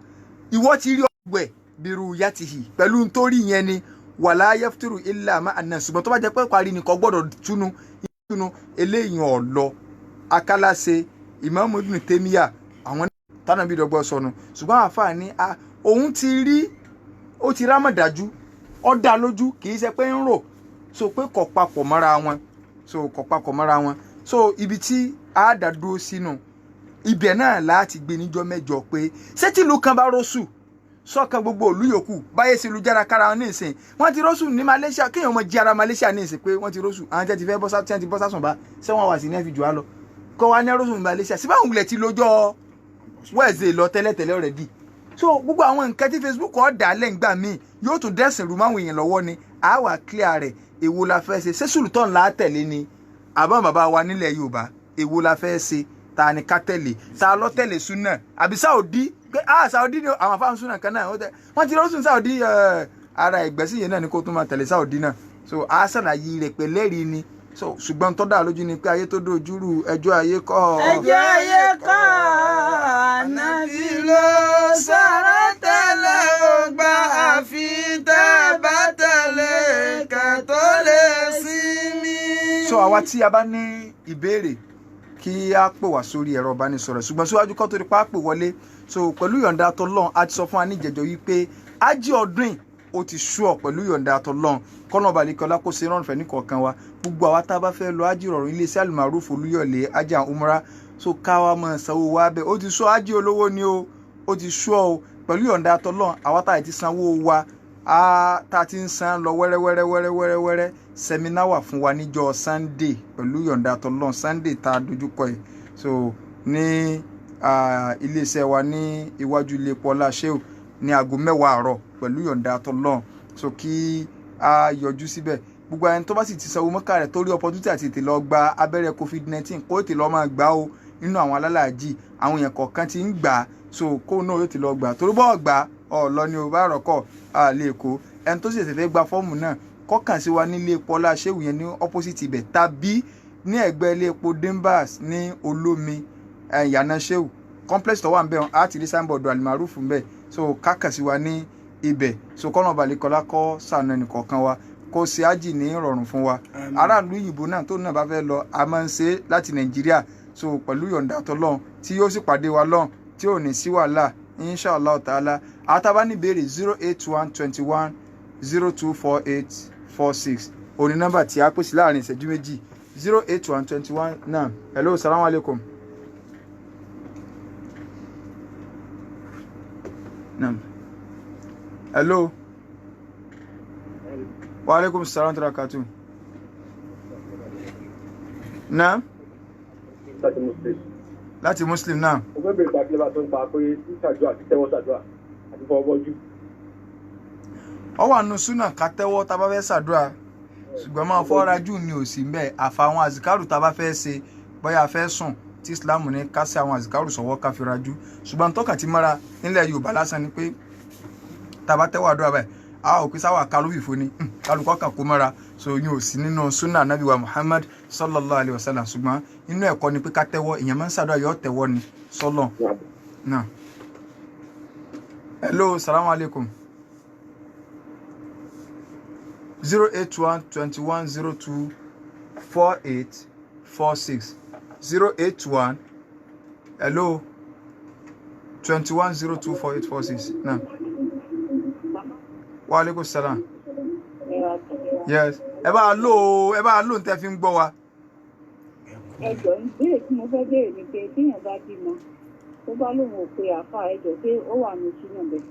ìwọ ti rí ọgbẹ́ biru yatihi pẹ̀lú nítorí yẹn ni wàlá yaftiru illa ma anna ṣùgbọ́n tó bá jẹ́ pé parí ni kò gbọ́dọ̀ túnú eléyìí ọ̀lọ́ akálàṣe Imam Ibn Taymiyyah àwọn tánà bí dọ́gbọ́ sọnù ṣùgbọ́n àfáà ní òun ti rí ó ti rámọ̀dájú ó dá lójú kì í ṣe pé ń rò so pé kò papọ̀ mọ́ra wọn so ibi tí a dá dúró sínú ibẹ̀ náà láti gbé níjọ́ mẹ́jọ pé ṣé tí ìlú kan bá rọ́ṣù sọ́kàn gbogbo ìlú yòókù báyé sí ìlú jára kára wọn ní ìsìn wọ́n ti rọ́ṣù ní Malaysia kéèyàn mọ jí ara Malaysia ní ìsìn pé wọ́n ti rọ́ṣù àwọn tí wọ́n ti bọ́ sásùn bá ṣé wọ́n wà sí ní ẹ̀fì jù á lọ kọ́ wa ní rọ́ṣù ní Malaysia síbá òun lẹ̀ ti lójọ́ Wednesday lọ tẹ́lẹ̀tẹ́lẹ̀ already so gbogbo àwọn nǹkan tí Facebook ọ̀ dà lẹ́ǹgbà míì yóò tún dẹ́sìn rú máwọn èèyàn lọ́wọ́ ni a wà clear rẹ̀ èwo la fẹ́ ṣe ṣé Sultan la tẹ̀lé ni àbá bàbá wa nílẹ̀ Yorùbá èwo la fẹ́ ṣe ta ni ká tẹ̀lé ta lọ tẹ̀lé súnà àbí Saudi pé Saudi ni àwọn afáàn súnà kan náà wọ́n ti rọ́ṣùn Saudi ara ìgbẹ́sí yẹn náà ni kó tún máa tẹ̀lé Saudi náà so a ṣàlàyé rẹ̀ pé lẹ́rìí ni so ṣùgbọ́n tó dá lójú ni pé ayé tó dojúrú ẹjọ́ ayé kọ́ ẹjọ́ ayé kọ́ ànábì ló sọ̀rọ̀ tẹ́lẹ̀ ó gbà àfi tẹ́ bá tẹ̀lé ká tó lè sinmi. so àwa tí a bá ní ìbéèrè kí a pè wá sórí ẹ̀rọ ìbánisọ̀rọ̀ ṣùgbọ́n síwájú kó tó di pa pè wọlé so pẹ̀lú yọ̀ǹda t'Ọlọ́run a ti sọ fún wa ní ìjẹ́jọ́ wípé ájí ọdún ó ti sú ọ pẹ̀lú yọ̀ǹda t'Ọlọ́run kọ́nà balẹ̀kọ́lá kó ṣe rán ìfẹ́ ní kọ̀ọ̀kan wa gbogbo àwa tá a bá fẹ́ lọ ájí rọrùn iléeṣẹ́ Al-Maruf Olúyọ̀lé ájí umra so káwa máa sanwó wa bẹ́ẹ̀ ó ti sú ájí olówó ni ó ti sú ọ pẹ̀lú yọ̀ǹda t'Ọlọ́run àwa tá a ti sanwó wa tá a ti ń san lọ wẹ́rẹ́wẹ́rẹ́ seminar wà fún wa níjọ́ Sunday pẹ̀lú yọ̀ǹda tọ́lọ́run Sunday tá a dojúkọ yìí so ní iléeṣẹ́ wa ní iwájú ilé pọ́lá sheu ní aago 10 àárọ̀ pẹ̀lú yọ̀ǹda tọ́lọ́run so kí a yọjú síbẹ̀ gbogbo ẹni tó bá sì ti sanwó mọ́kà rẹ̀ tó rí opportunity àti ètè lọ gba abẹ́rẹ́ COVID-19 kó ètè lọ máa gbà ó nínú àwọn alálàájì àwọn èèyàn kọ̀ọ̀kan ti ń gbà so kó náà yóò ti lọ gbà torí bọ́ọ̀ gbà lọ ni ò bá rọ̀kọ̀ lè kó ẹni tó sì tẹ̀fẹ́ gba fọ́ọ̀mù náà kọ́kàn sí wa nílé epo ọlá ṣéwù yẹn ní opposite ibẹ̀ tàbí ní ẹ̀gbẹ́ ilé epo Dimbas ní olómi ìyànà ṣéwù complex tó wà ń bẹ̀ á ti rí signboard alimaruf ń bẹ̀ so kákàn sí wa ní ibẹ̀ so kọ́nà balẹ̀kọ́lá kọ́ sànù ẹnìkọ̀ọ̀kan wa kó ṣe ájì ní ìrọ̀rùn fún wa aráàlú òyìnbó náà tó náà bá fẹ́ lọ a máa ń ṣe láti Nàìjíríà so pẹ̀lú yọ̀ǹda tọ́lọ́run tí yóò sì pàdé wa lọ́hùn tí ò ní sí wàhálà inshallah ta'ala àtàbá ní ìbéèrè 08121 024846 òní nọ́mbà tí a pèsè láàrin ìṣẹ́jú méjì 08121 náà hello salamu alaikum naam hello wa alaikum salam wa barakatuh naam láti muslim náà o fẹ́ bẹ̀rẹ̀ pàtàkì lẹ́bàá tó ń pa pé ṣàdúrà àti tẹ́wọ́ ṣàdúrà àti fọwọ́bọ́jú. ọ wà nù súnà ká tẹ́wọ́ tá a bá fẹ́ ṣàdúrà ṣùgbọ́n máa fọ́ra jù ní òsì mbẹ́ àfàwọn àzìkárù tá a bá fẹ́ ṣe bóyá a fẹ́ sùn tí islam ní ká sí àwọn àzìkárù sọ̀wọ́ ká fi rajú ṣùgbọ́n tọ́ka ti mọ́ra nílẹ̀ yorùbá lásán ni pé tá a bá tẹ́wọ́ àdúrà báyìí a ò pín sáwà kálófìfo ni kálukọ́ kan kó mọ́ra so yín ò sí nínú sunna nabi wa muhammad sallallahu alayhi wa sallam ṣùgbọ́n inú ẹ̀kọ́ ni pé ká tẹ́wọ́ ìyẹn máa ń ṣàdúrà yóò tẹ́wọ́ ni sọ́lọ̀ náà. hello salamu alaikum 08121024846 081 hello 21024846 náà. Wa alaikum salam. Yes. Ẹ bá lò ń tẹ́ fi ń gbọ́ wa. Ẹjọ́ ìbéèrè tí mo fẹ́ béèrè ni pé téèyàn bá bímọ tó bá lóun ò pe àáfà ẹjọ́ pé ó wà ní sínú bẹ́ẹ̀.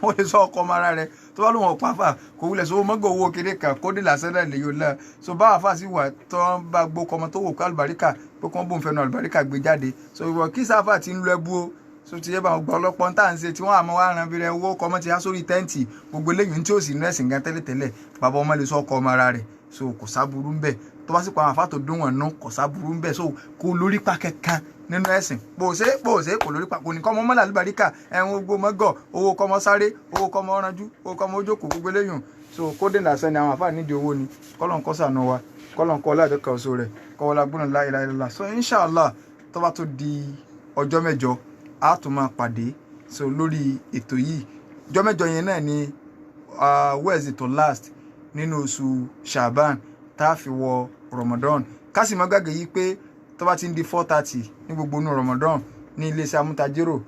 Wọ́n lè sọ ọkọ ọmọ ara rẹ̀ tó bá lóun ọ̀pá fà kò wulẹ̀ sọ mọ́gàn owó kéde kan kó dé làásán náà lè yóò náà so bá àáfà sí wà tó ń bá gbó kọmọ tó wò kó àlùbáríkà pé kó ń bò ń fẹnu àlùbáríkà gbé jáde so ìwọ kí sáfà ti ń lọ ẹbú o so ti yẹ bá gbọ́ ọlọ́pọ̀ tá à ń ṣe tí wọ́n àmọ́ wá ran bí rẹ owó kọmọ ti há sórí tẹ́ǹtì gbogbo eléyìí tí ó sì nú ẹ̀sìn gan tẹ́lẹ̀tẹ́lẹ̀ bàbá ọmọ lè sọ ọkọ ọmọ ara rẹ̀ so kò sáburú ń bẹ̀ tó bá sì pa àwọn àfáàtò dún wọn nú kò sáburú ń bẹ̀ so kò lórí pa kankan nínú ẹ̀sìn bòṣe kò lórí pa kò ní kọ́ ọmọ mọ́lá àlùbáríkà ẹ̀hún gbogbo mọ́gọ̀ owó kọ́mọ sáré owó kọ́mọ ọ̀ranjú owó kọ́mọ ojókòó gbogbo eléyìí so kódé làásán ni àwọn àfáà nídìí owó ni kọ́lọ̀ ń kọ́ sànù wa kọ́lọ̀ ń kọ́ láàdọ́kà ọ̀ṣọ́ rẹ̀ kọ́wọ́lá gbọ́nà la ilaha illallah so inshallah tó bá tó di ọjọ́ mẹ́jọ a tún máa pàdé so lórí ètò yìí ọjọ́ mẹ́jọ yẹn náà ni Wednesday to last nínú oṣù Shaban tá a fi wọ Ramadan ká sì má gbàgbé yìí pé tó bá ti ń di 4:30 ní gbogbo inú Ramadan ní iléeṣẹ́ amútajérò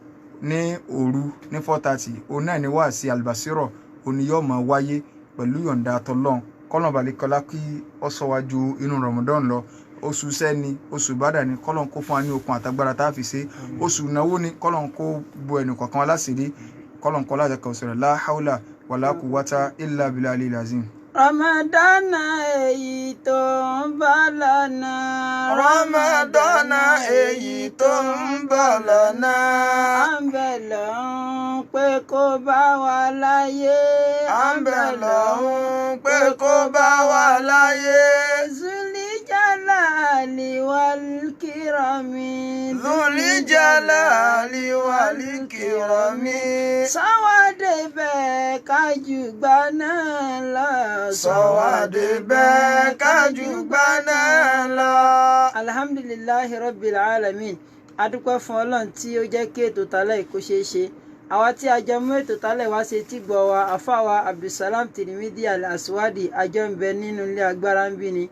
ní òru ní 4:30 òun náà ni wáàsí albasiro òní yóò máa wáyé pẹ̀lú yọ̀ǹda tọ́lọ́n kọ́lọ́n balẹ̀kọ́lá kí ọ sọ wájú inú Ramadan lọ oṣù sẹ́ni oṣù ìbádà ni kọ́lọ́n kó fún wa ní okun àtagbára tá a fi ṣe oṣù ìnáwó ni kọ́lọ́n kó bo ẹnì kọ̀ọ̀kan aláṣẹ́rí kọ́lọ́n kọ́ láti kọ̀ sọ̀rọ̀ la hawla wala quwwata illa billahi al-azim. Ramadana èyí tó ń bọ̀ lọ́nà. Ramadana èyí tó ń bọ̀ lọ́nà. À ń bẹ̀ lọ́hùn pé kó bá wa láyé. À ń bẹ̀ lọ́hùn pé kó bá wa láyé. Zulijalali wal kirami. Zulijalali wal kirami. Sáwádé bẹ́ẹ̀ kájú gbaná lọ. Sọ̀wádé bẹ́ẹ̀ kájú gbaná lọ. Alhamdulillahi rabbil alamin. Adúpẹ́ fún Ọlọ́run tí ó jẹ́ kí ètò tálẹ̀ kó ṣeé ṣe. Àwa tí a jọ mú ètò tálẹ̀ wá ṣe tí gbọ́ wa àfáwa Abdulsalam Tirimidi Al-Aswadi àjọ ń bẹ nínú ilé agbára ń bí ni.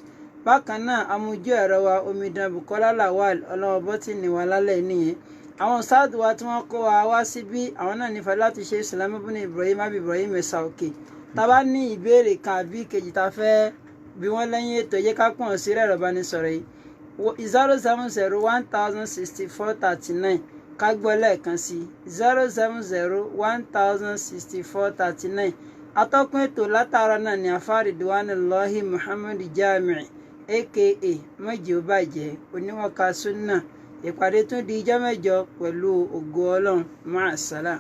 Bákan náà amójú ẹ̀rọ wa omidan Bukola Lawal ọlọ́wọ́ bọ́tìnì wa lálẹ́ nìyẹn. Àwọn sáàdù wa tí wọ́n kó wa wá síbí àwọn náà nífẹ̀ẹ́ láti ṣe Sulaimon Ibraheem Esa Oke. Tá bá ní ìbéèrè kan àbí kejì tá fẹ́ bí wọ́n lẹ́yìn ètò yẹ ká pọ̀n sí ẹ̀rọ ìbánisọ̀rọ̀ yìí 070-1064-39 ká gbọ́ lẹ́ẹ̀kan sí 070-1064-39 atọ́kùn ètò látara náà ni Ridwanullahi Muhammad Jamiu aka mọ́jì ó bàjẹ́ oníwọ̀ká súnà. Ìpàdé tún di ijọ́ mẹ́jọ pẹ̀lú ògo Ọlọ́run. Ma'as salam.